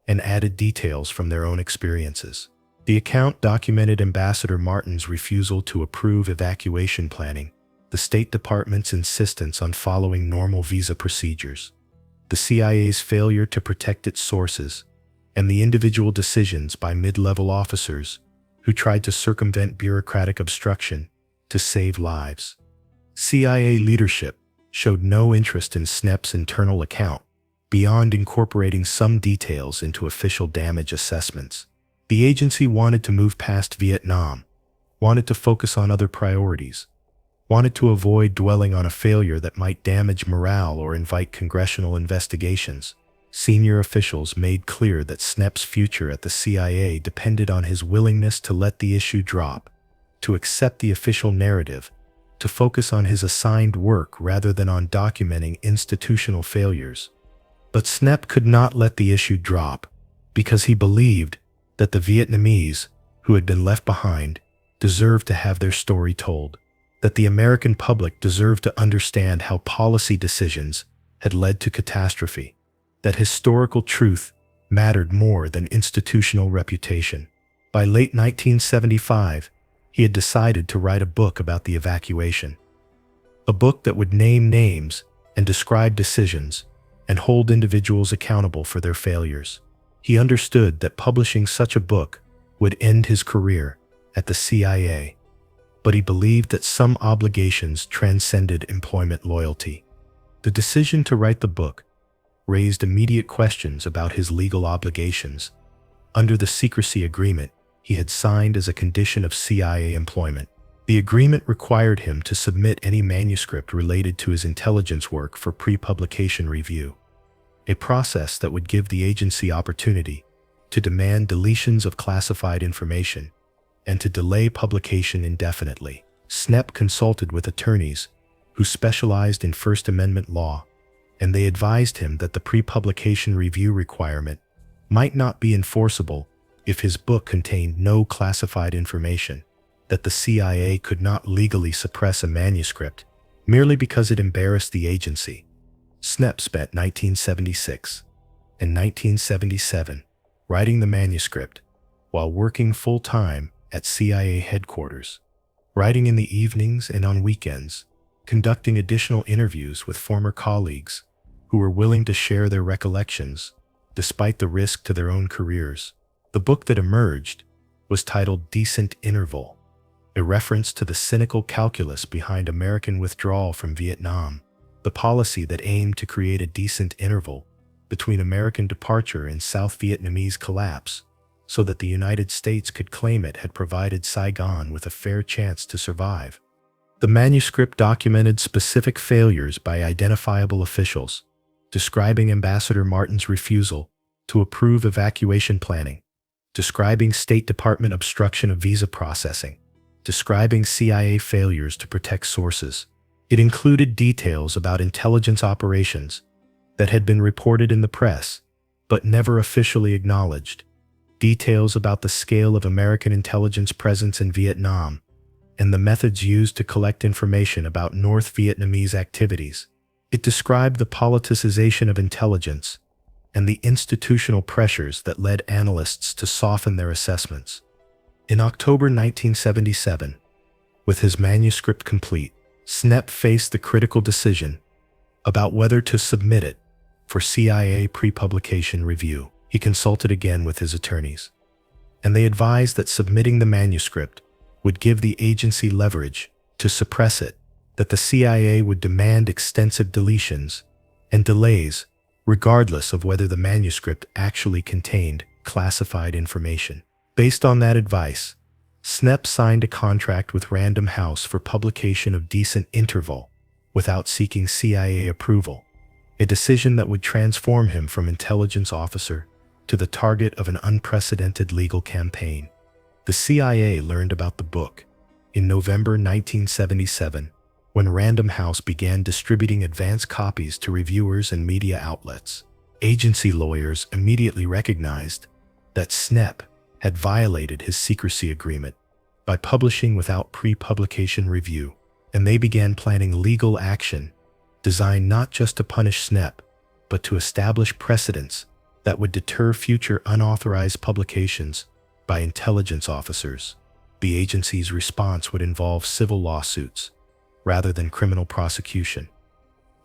and added details from their own experiences. The account documented Ambassador Martin's refusal to approve evacuation planning, the State Department's insistence on following normal visa procedures, the CIA's failure to protect its sources, and the individual decisions by mid-level officers who tried to circumvent bureaucratic obstruction to save lives. CIA leadership showed no interest in Snepp's internal account, beyond incorporating some details into official damage assessments. The agency wanted to move past Vietnam, wanted to focus on other priorities, wanted to avoid dwelling on a failure that might damage morale or invite congressional investigations. Senior officials made clear that Snepp's future at the CIA depended on his willingness to let the issue drop, to accept the official narrative, to focus on his assigned work rather than on documenting institutional failures. But Snepp could not let the issue drop because he believed that the Vietnamese who had been left behind deserved to have their story told, that the American public deserved to understand how policy decisions had led to catastrophe, that historical truth mattered more than institutional reputation. By late 1975, he had decided to write a book about the evacuation, a book that would name names and describe decisions and hold individuals accountable for their failures. He understood that publishing such a book would end his career at the CIA, but he believed that some obligations transcended employment loyalty. The decision to write the book raised immediate questions about his legal obligations. Under the secrecy agreement he had signed as a condition of CIA employment, the agreement required him to submit any manuscript related to his intelligence work for pre-publication review, a process that would give the agency opportunity to demand deletions of classified information and to delay publication indefinitely. Snepp consulted with attorneys who specialized in First Amendment law, and they advised him that the pre-publication review requirement might not be enforceable if his book contained no classified information, that the CIA could not legally suppress a manuscript merely because it embarrassed the agency. Snepp spent 1976 and 1977 writing the manuscript while working full-time at CIA headquarters, writing in the evenings and on weekends, conducting additional interviews with former colleagues who were willing to share their recollections despite the risk to their own careers. The book that emerged was titled Decent Interval, a reference to the cynical calculus behind American withdrawal from Vietnam, the policy that aimed to create a decent interval between American departure and South Vietnamese collapse so that the United States could claim it had provided Saigon with a fair chance to survive. The manuscript documented specific failures by identifiable officials, describing Ambassador Martin's refusal to approve evacuation planning, describing State Department obstruction of visa processing, describing CIA failures to protect sources. It included details about intelligence operations that had been reported in the press but never officially acknowledged, details about the scale of American intelligence presence in Vietnam, and the methods used to collect information about North Vietnamese activities. It described the politicization of intelligence and the institutional pressures that led analysts to soften their assessments. In October 1977, with his manuscript complete, Snepp faced the critical decision about whether to submit it for CIA pre-publication review. He consulted again with his attorneys, and they advised that submitting the manuscript would give the agency leverage to suppress it, that the CIA would demand extensive deletions and delays regardless of whether the manuscript actually contained classified information. Based on that advice, Snepp signed a contract with Random House for publication of Decent Interval without seeking CIA approval, a decision that would transform him from intelligence officer to the target of an unprecedented legal campaign. The CIA learned about the book In November 1977, when Random House began distributing advance copies to reviewers and media outlets, agency lawyers immediately recognized that Snepp had violated his secrecy agreement by publishing without pre-publication review, and they began planning legal action designed not just to punish Snepp, but to establish precedents that would deter future unauthorized publications by intelligence officers. The agency's response would involve civil lawsuits rather than criminal prosecution,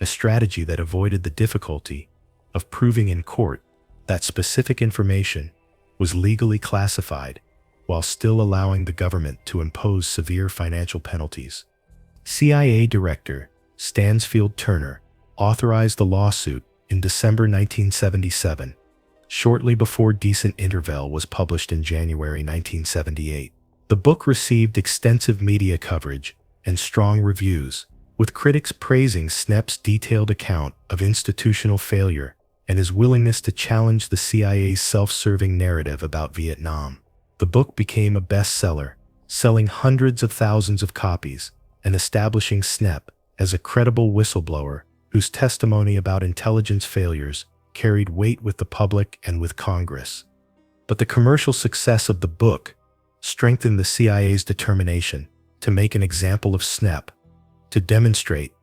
a strategy that avoided the difficulty of proving in court that specific information was legally classified while still allowing the government to impose severe financial penalties. CIA Director Stansfield Turner authorized the lawsuit in December 1977, shortly before Decent Interval was published in January 1978. The book received extensive media coverage and strong reviews, with critics praising Snepp's detailed account of institutional failure and his willingness to challenge the CIA's self-serving narrative about Vietnam. The book became a bestseller, selling hundreds of thousands of copies and establishing Snepp as a credible whistleblower whose testimony about intelligence failures carried weight with the public and with Congress. But the commercial success of the book strengthened the CIA's determination to make an example of Snepp, to demonstrate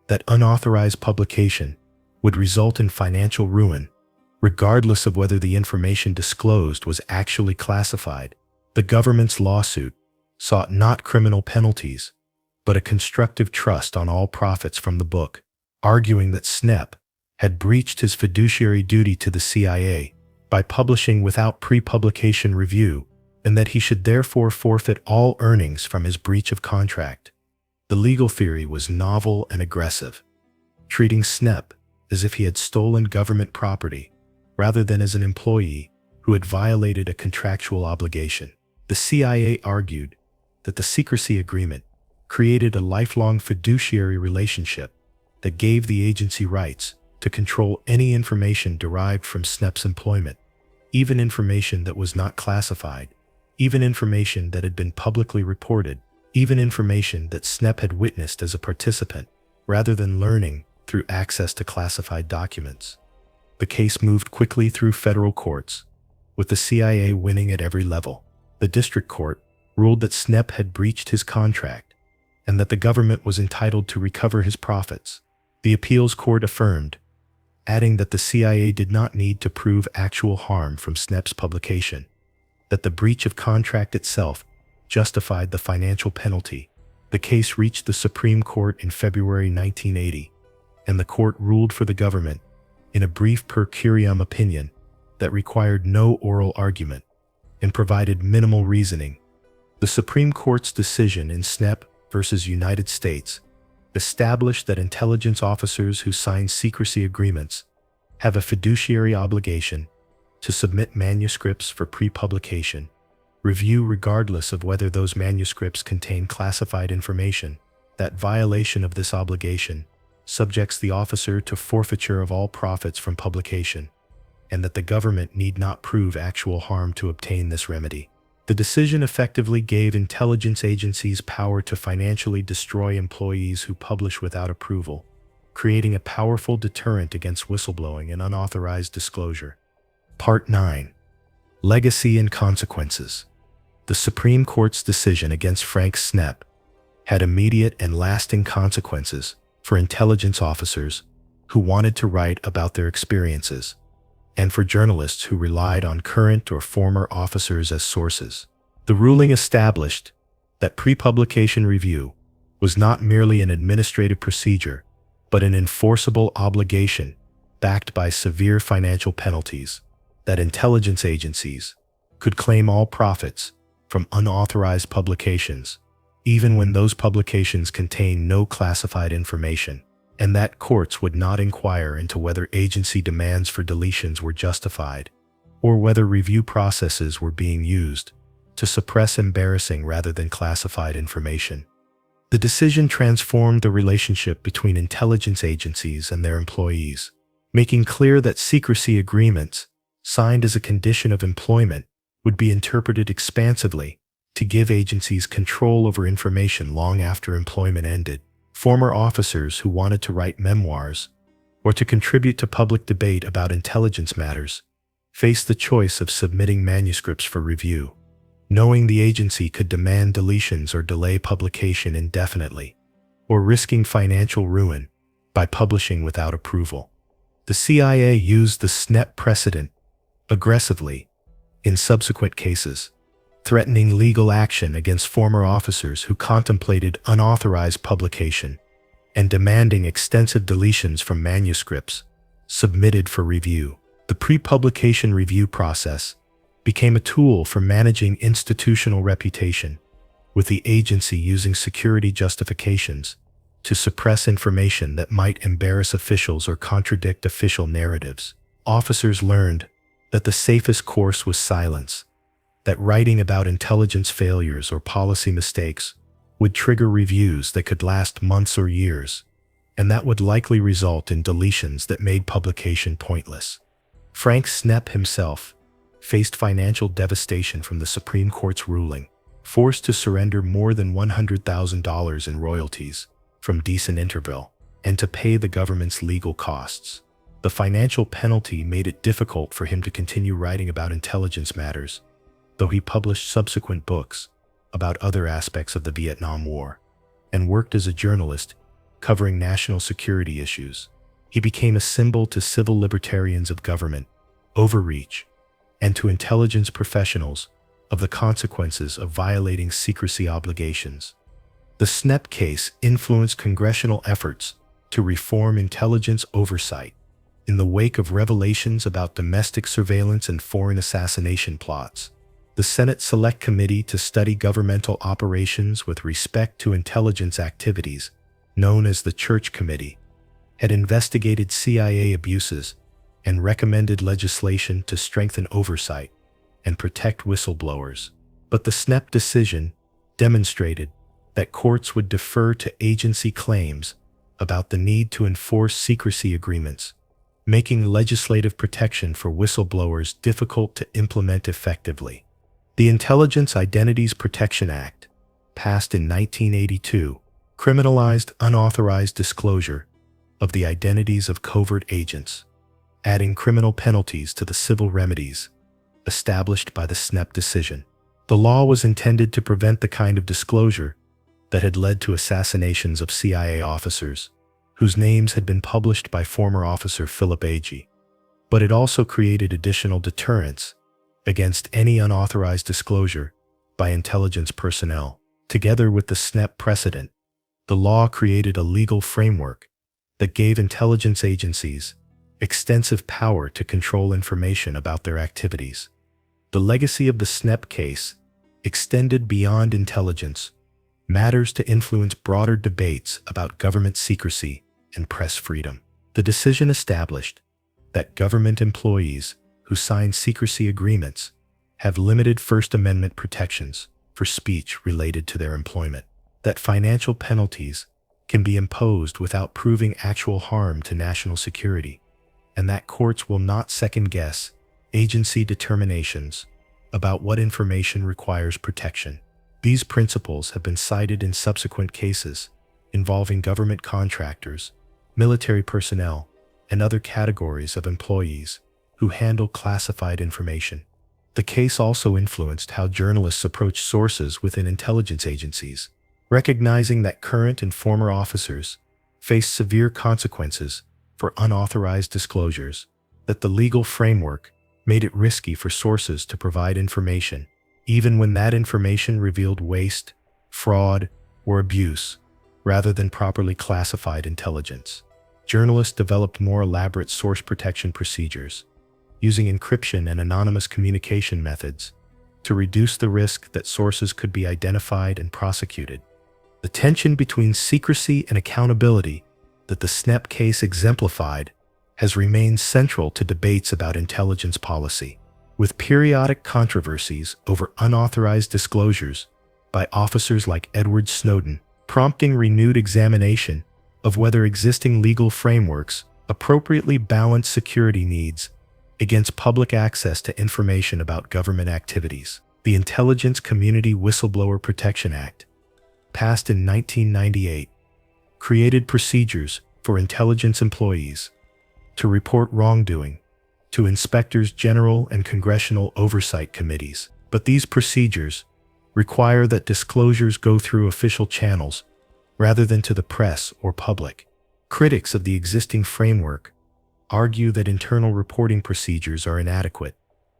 that unauthorized publication would result in financial ruin, regardless of whether the information disclosed was actually classified. The government's lawsuit sought not criminal penalties, but a constructive trust on all profits from the book, arguing that Snepp had breached his fiduciary duty to the CIA by publishing without pre-publication review, and that he should therefore forfeit all earnings from his breach of contract. The legal theory was novel and aggressive, treating Snepp as if he had stolen government property rather than as an employee who had violated a contractual obligation. The CIA argued that the secrecy agreement created a lifelong fiduciary relationship that gave the agency rights to control any information derived from Snepp's employment, even information that was not classified, even information that had been publicly reported, even information that Snepp had witnessed as a participant, rather than learning through access to classified documents. The case moved quickly through federal courts, with the CIA winning at every level. The district court ruled that Snepp had breached his contract and that the government was entitled to recover his profits. The appeals court affirmed, adding that the CIA did not need to prove actual harm from Snepp's publication, that the breach of contract itself justified the financial penalty. The case reached the Supreme Court in February 1980, and the court ruled for the government in a brief per curiam opinion that required no oral argument and provided minimal reasoning. The Supreme Court's decision in Snepp versus United States established that intelligence officers who sign secrecy agreements have a fiduciary obligation to submit manuscripts for pre-publication review regardless of whether those manuscripts contain classified information. That violation of this obligation subjects the officer to forfeiture of all profits from publication, and that the government need not prove actual harm to obtain this remedy. The decision effectively gave intelligence agencies power to financially destroy employees who publish without approval, creating a powerful deterrent against whistleblowing and unauthorized disclosure. Part 9. Legacy and Consequences. The Supreme Court's decision against Frank Snepp had immediate and lasting consequences for intelligence officers who wanted to write about their experiences, and for journalists who relied on current or former officers as sources. The ruling established that pre-publication review was not merely an administrative procedure, but an enforceable obligation backed by severe financial penalties, that intelligence agencies could claim all profits from unauthorized publications, even when those publications contain no classified information, and that courts would not inquire into whether agency demands for deletions were justified, or whether review processes were being used to suppress embarrassing rather than classified information. The decision transformed the relationship between intelligence agencies and their employees, making clear that secrecy agreements, signed as a condition of employment, would be interpreted expansively to give agencies control over information long after employment ended. Former officers who wanted to write memoirs or to contribute to public debate about intelligence matters faced the choice of submitting manuscripts for review, knowing the agency could demand deletions or delay publication indefinitely, or risking financial ruin by publishing without approval. The CIA used the Snepp precedent aggressively in subsequent cases, threatening legal action against former officers who contemplated unauthorized publication and demanding extensive deletions from manuscripts submitted for review. The pre-publication review process became a tool for managing institutional reputation, with the agency using security justifications to suppress information that might embarrass officials or contradict official narratives. Officers learned that the safest course was silence, that writing about intelligence failures or policy mistakes would trigger reviews that could last months or years, and that would likely result in deletions that made publication pointless. Frank Snepp himself faced financial devastation from the Supreme Court's ruling, forced to surrender more than $100,000 in royalties from Decent Interval and to pay the government's legal costs. The financial penalty made it difficult for him to continue writing about intelligence matters, though he published subsequent books about other aspects of the Vietnam War and worked as a journalist covering national security issues. He became a symbol to civil libertarians of government overreach and to intelligence professionals of the consequences of violating secrecy obligations. The Snepp case influenced congressional efforts to reform intelligence oversight in the wake of revelations about domestic surveillance and foreign assassination plots. The Senate Select Committee to study governmental operations with respect to intelligence activities, known as the Church Committee, had investigated CIA abuses and recommended legislation to strengthen oversight and protect whistleblowers. But the Snepp decision demonstrated that courts would defer to agency claims about the need to enforce secrecy agreements, making legislative protection for whistleblowers difficult to implement effectively. The Intelligence Identities Protection Act, passed in 1982, criminalized unauthorized disclosure of the identities of covert agents, adding criminal penalties to the civil remedies established by the Snepp decision. The law was intended to prevent the kind of disclosure that had led to assassinations of CIA officers, whose names had been published by former officer Philip Agee. But it also created additional deterrence against any unauthorized disclosure by intelligence personnel. Together with the Snepp precedent, the law created a legal framework that gave intelligence agencies extensive power to control information about their activities. The legacy of the Snepp case extended beyond intelligence matters to influence broader debates about government secrecy and press freedom. The decision established that government employees who sign secrecy agreements have limited First Amendment protections for speech related to their employment, that financial penalties can be imposed without proving actual harm to national security, and that courts will not second-guess agency determinations about what information requires protection. These principles have been cited in subsequent cases involving government contractors, military personnel, and other categories of employees who handle classified information. The case also influenced how journalists approach sources within intelligence agencies, recognizing that current and former officers face severe consequences for unauthorized disclosures, that the legal framework made it risky for sources to provide information, even when that information revealed waste, fraud, or abuse, rather than properly classified intelligence. Journalists developed more elaborate source protection procedures, using encryption and anonymous communication methods to reduce the risk that sources could be identified and prosecuted. The tension between secrecy and accountability that the Snepp case exemplified has remained central to debates about intelligence policy, with periodic controversies over unauthorized disclosures by officers like Edward Snowden prompting renewed examination of whether existing legal frameworks appropriately balance security needs against public access to information about government activities. The Intelligence Community Whistleblower Protection Act, passed in 1998, created procedures for intelligence employees to report wrongdoing to inspectors general and congressional oversight committees. But these procedures require that disclosures go through official channels rather than to the press or public. Critics of the existing framework argue that internal reporting procedures are inadequate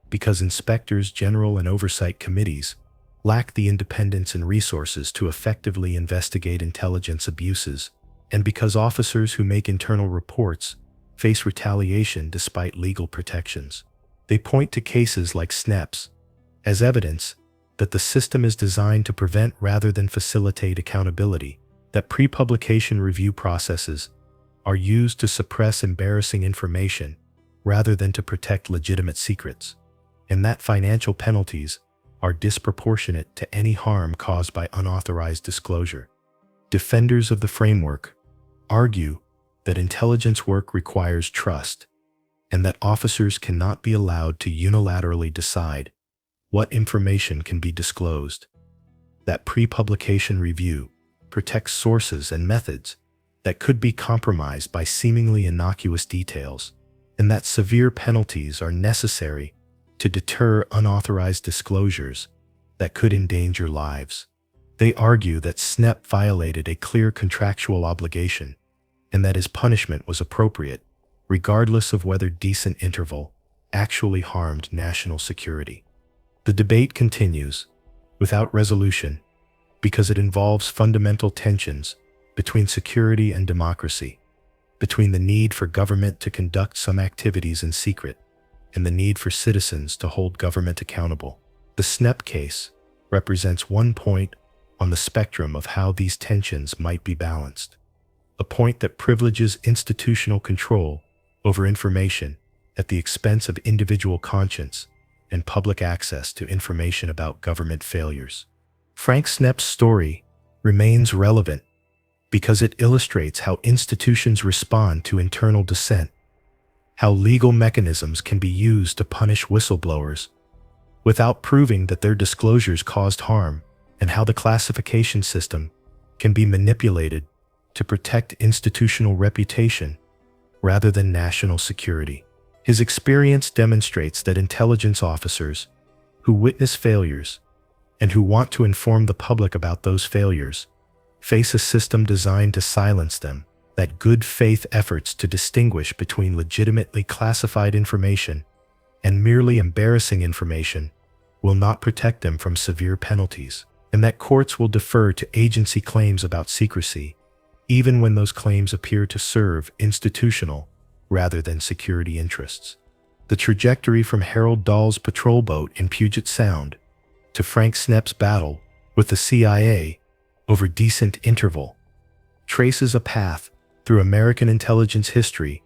because inspectors general and oversight committees lack the independence and resources to effectively investigate intelligence abuses, and because officers who make internal reports face retaliation despite legal protections. They point to cases like Snepp's as evidence that the system is designed to prevent rather than facilitate accountability, that pre-publication review processes are used to suppress embarrassing information rather than to protect legitimate secrets, and that financial penalties are disproportionate to any harm caused by unauthorized disclosure. Defenders of the framework argue that intelligence work requires trust, and that officers cannot be allowed to unilaterally decide what information can be disclosed, that pre-publication review protects sources and methods that could be compromised by seemingly innocuous details, and that severe penalties are necessary to deter unauthorized disclosures that could endanger lives. They argue that Snepp violated a clear contractual obligation and that his punishment was appropriate, regardless of whether decent interval actually harmed national security. The debate continues, without resolution, because it involves fundamental tensions between security and democracy, between the need for government to conduct some activities in secret and the need for citizens to hold government accountable. The Snepp case represents one point on the spectrum of how these tensions might be balanced, a point that privileges institutional control over information at the expense of individual conscience and public access to information about government failures. Frank Snepp's story remains relevant because it illustrates how institutions respond to internal dissent, how legal mechanisms can be used to punish whistleblowers without proving that their disclosures caused harm, and how the classification system can be manipulated to protect institutional reputation rather than national security. His experience demonstrates that intelligence officers who witness failures and who want to inform the public about those failures face a system designed to silence them, that good faith efforts to distinguish between legitimately classified information and merely embarrassing information will not protect them from severe penalties, and that courts will defer to agency claims about secrecy, even when those claims appear to serve institutional rather than security interests. The trajectory from Harold Dahl's patrol boat in Puget Sound to Frank Snepp's battle with the CIA over decent interval traces a path through American intelligence history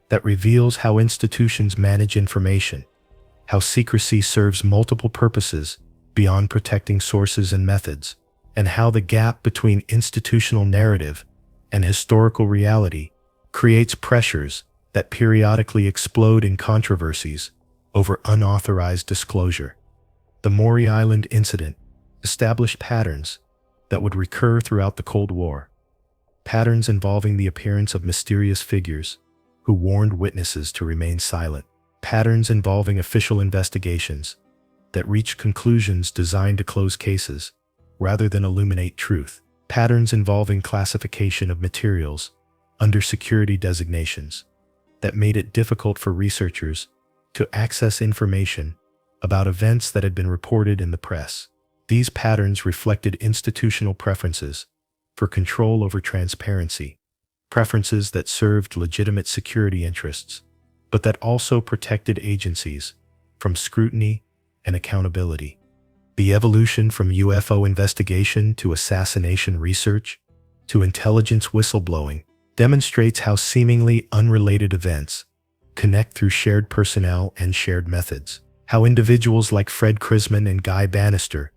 that reveals how institutions manage information, how secrecy serves multiple purposes beyond protecting sources and methods, and how the gap between institutional narrative and historical reality creates pressures that periodically explode in controversies over unauthorized disclosure. The Maury Island incident established patterns that would recur throughout the Cold War, patterns involving the appearance of mysterious figures who warned witnesses to remain silent, patterns involving official investigations that reached conclusions designed to close cases rather than illuminate truth, patterns involving classification of materials under security designations that made it difficult for researchers to access information about events that had been reported in the press. These patterns reflected institutional preferences for control over transparency, preferences that served legitimate security interests, but that also protected agencies from scrutiny and accountability. The evolution from UFO investigation to assassination research to intelligence whistleblowing demonstrates how seemingly unrelated events connect through shared personnel and shared methods, how individuals like Fred Krisman and Guy Bannister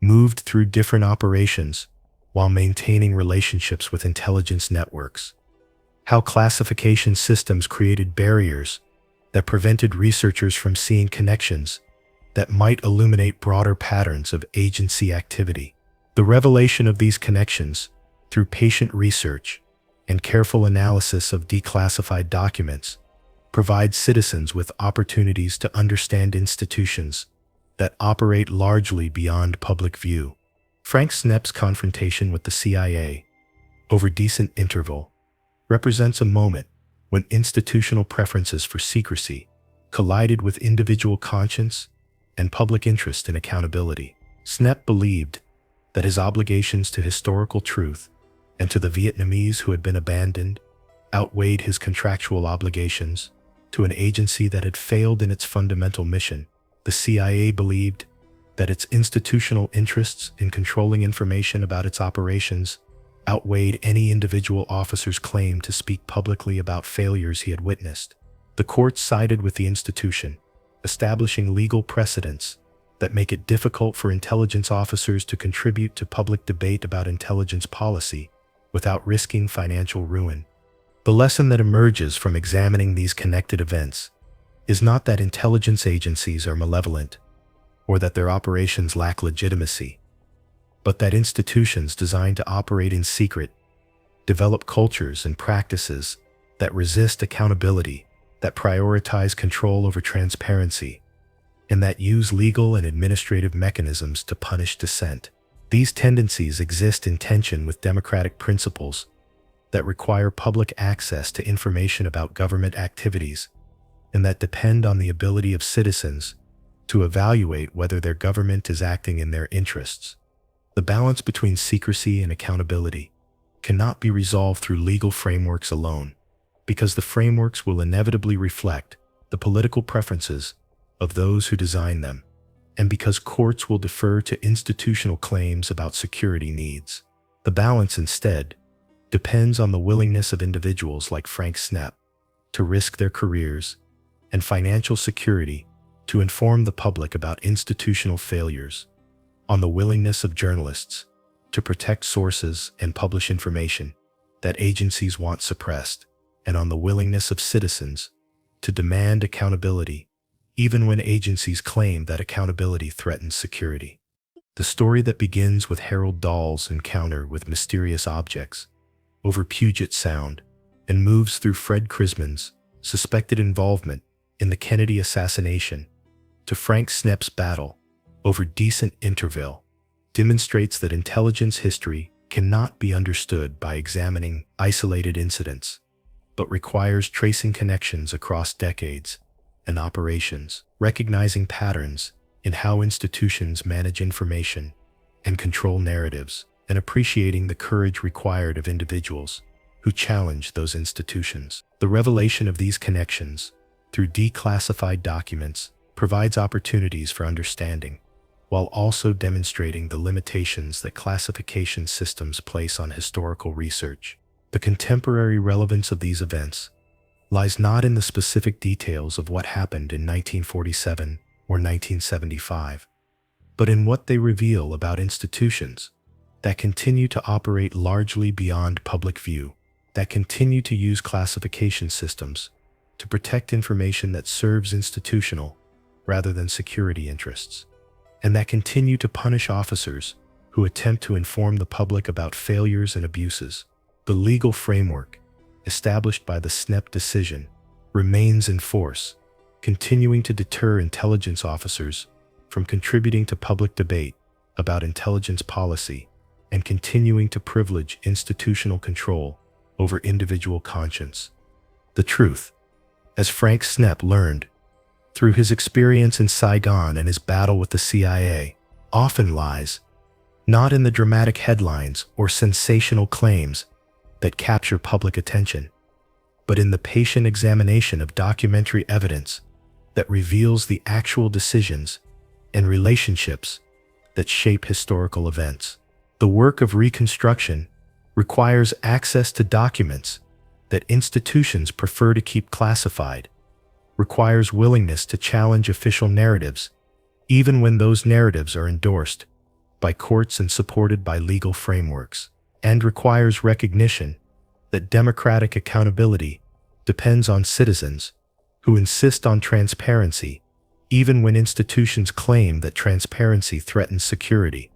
moved through different operations while maintaining relationships with intelligence networks, how classification systems created barriers that prevented researchers from seeing connections that might illuminate broader patterns of agency activity. The revelation of these connections, through patient research and careful analysis of declassified documents, provides citizens with opportunities to understand institutions that operate largely beyond public view. Frank Snepp's confrontation with the CIA over decent interval represents a moment when institutional preferences for secrecy collided with individual conscience and public interest in accountability. Snepp believed that his obligations to historical truth and to the Vietnamese who had been abandoned outweighed his contractual obligations to an agency that had failed in its fundamental mission. The CIA believed that its institutional interests in controlling information about its operations outweighed any individual officer's claim to speak publicly about failures he had witnessed. The court sided with the institution, establishing legal precedents that make it difficult for intelligence officers to contribute to public debate about intelligence policy without risking financial ruin. The lesson that emerges from examining these connected events is not that intelligence agencies are malevolent or that their operations lack legitimacy, but that institutions designed to operate in secret develop cultures and practices that resist accountability, that prioritize control over transparency, and that use legal and administrative mechanisms to punish dissent. These tendencies exist in tension with democratic principles that require public access to information about government activities and that depend on the ability of citizens to evaluate whether their government is acting in their interests. The balance between secrecy and accountability cannot be resolved through legal frameworks alone, because the frameworks will inevitably reflect the political preferences of those who design them, and because courts will defer to institutional claims about security needs. The balance, instead, depends on the willingness of individuals like Frank Snepp to risk their careers and financial security to inform the public about institutional failures, on the willingness of journalists to protect sources and publish information that agencies want suppressed, and on the willingness of citizens to demand accountability even when agencies claim that accountability threatens security. The story that begins with Harold Dahl's encounter with mysterious objects over Puget Sound and moves through Fred Crisman's suspected involvement in the Kennedy assassination to Frank Snepp's battle over decent interval demonstrates that intelligence history cannot be understood by examining isolated incidents, but requires tracing connections across decades and operations, recognizing patterns in how institutions manage information and control narratives, and appreciating the courage required of individuals who challenge those institutions. The revelation of these connections through declassified documents provides opportunities for understanding, while also demonstrating the limitations that classification systems place on historical research. The contemporary relevance of these events lies not in the specific details of what happened in 1947 or 1975, but in what they reveal about institutions that continue to operate largely beyond public view, that continue to use classification systems to protect information that serves institutional rather than security interests, and that continue to punish officers who attempt to inform the public about failures and abuses. The legal framework established by the Snepp decision remains in force, continuing to deter intelligence officers from contributing to public debate about intelligence policy and continuing to privilege institutional control over individual conscience. The truth, as Frank Snepp learned through his experience in Saigon and his battle with the CIA, often lies not in the dramatic headlines or sensational claims that capture public attention, but in the patient examination of documentary evidence that reveals the actual decisions and relationships that shape historical events. The work of reconstruction requires access to documents that institutions prefer to keep classified, requires willingness to challenge official narratives, even when those narratives are endorsed by courts and supported by legal frameworks, and requires recognition that democratic accountability depends on citizens who insist on transparency even when institutions claim that transparency threatens security.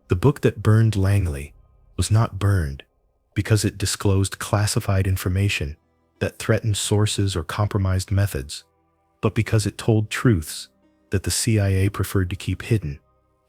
The book that burned Langley was not burned because it disclosed classified information that threatened sources or compromised methods, but because it told truths that the CIA preferred to keep hidden,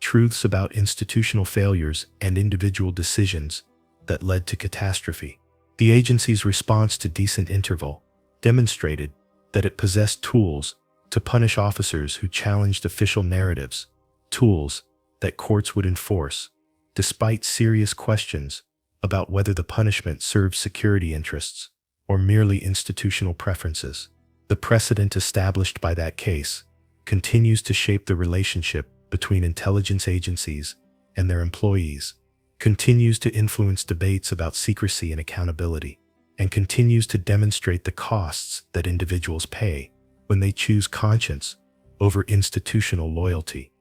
truths about institutional failures and individual decisions that led to catastrophe. The agency's response to Decent Interval demonstrated that it possessed tools to punish officers who challenged official narratives, tools that courts would enforce, despite serious questions about whether the punishment served security interests or merely institutional preferences. The precedent established by that case continues to shape the relationship between intelligence agencies and their employees, continues to influence debates about secrecy and accountability, and continues to demonstrate the costs that individuals pay when they choose conscience over institutional loyalty.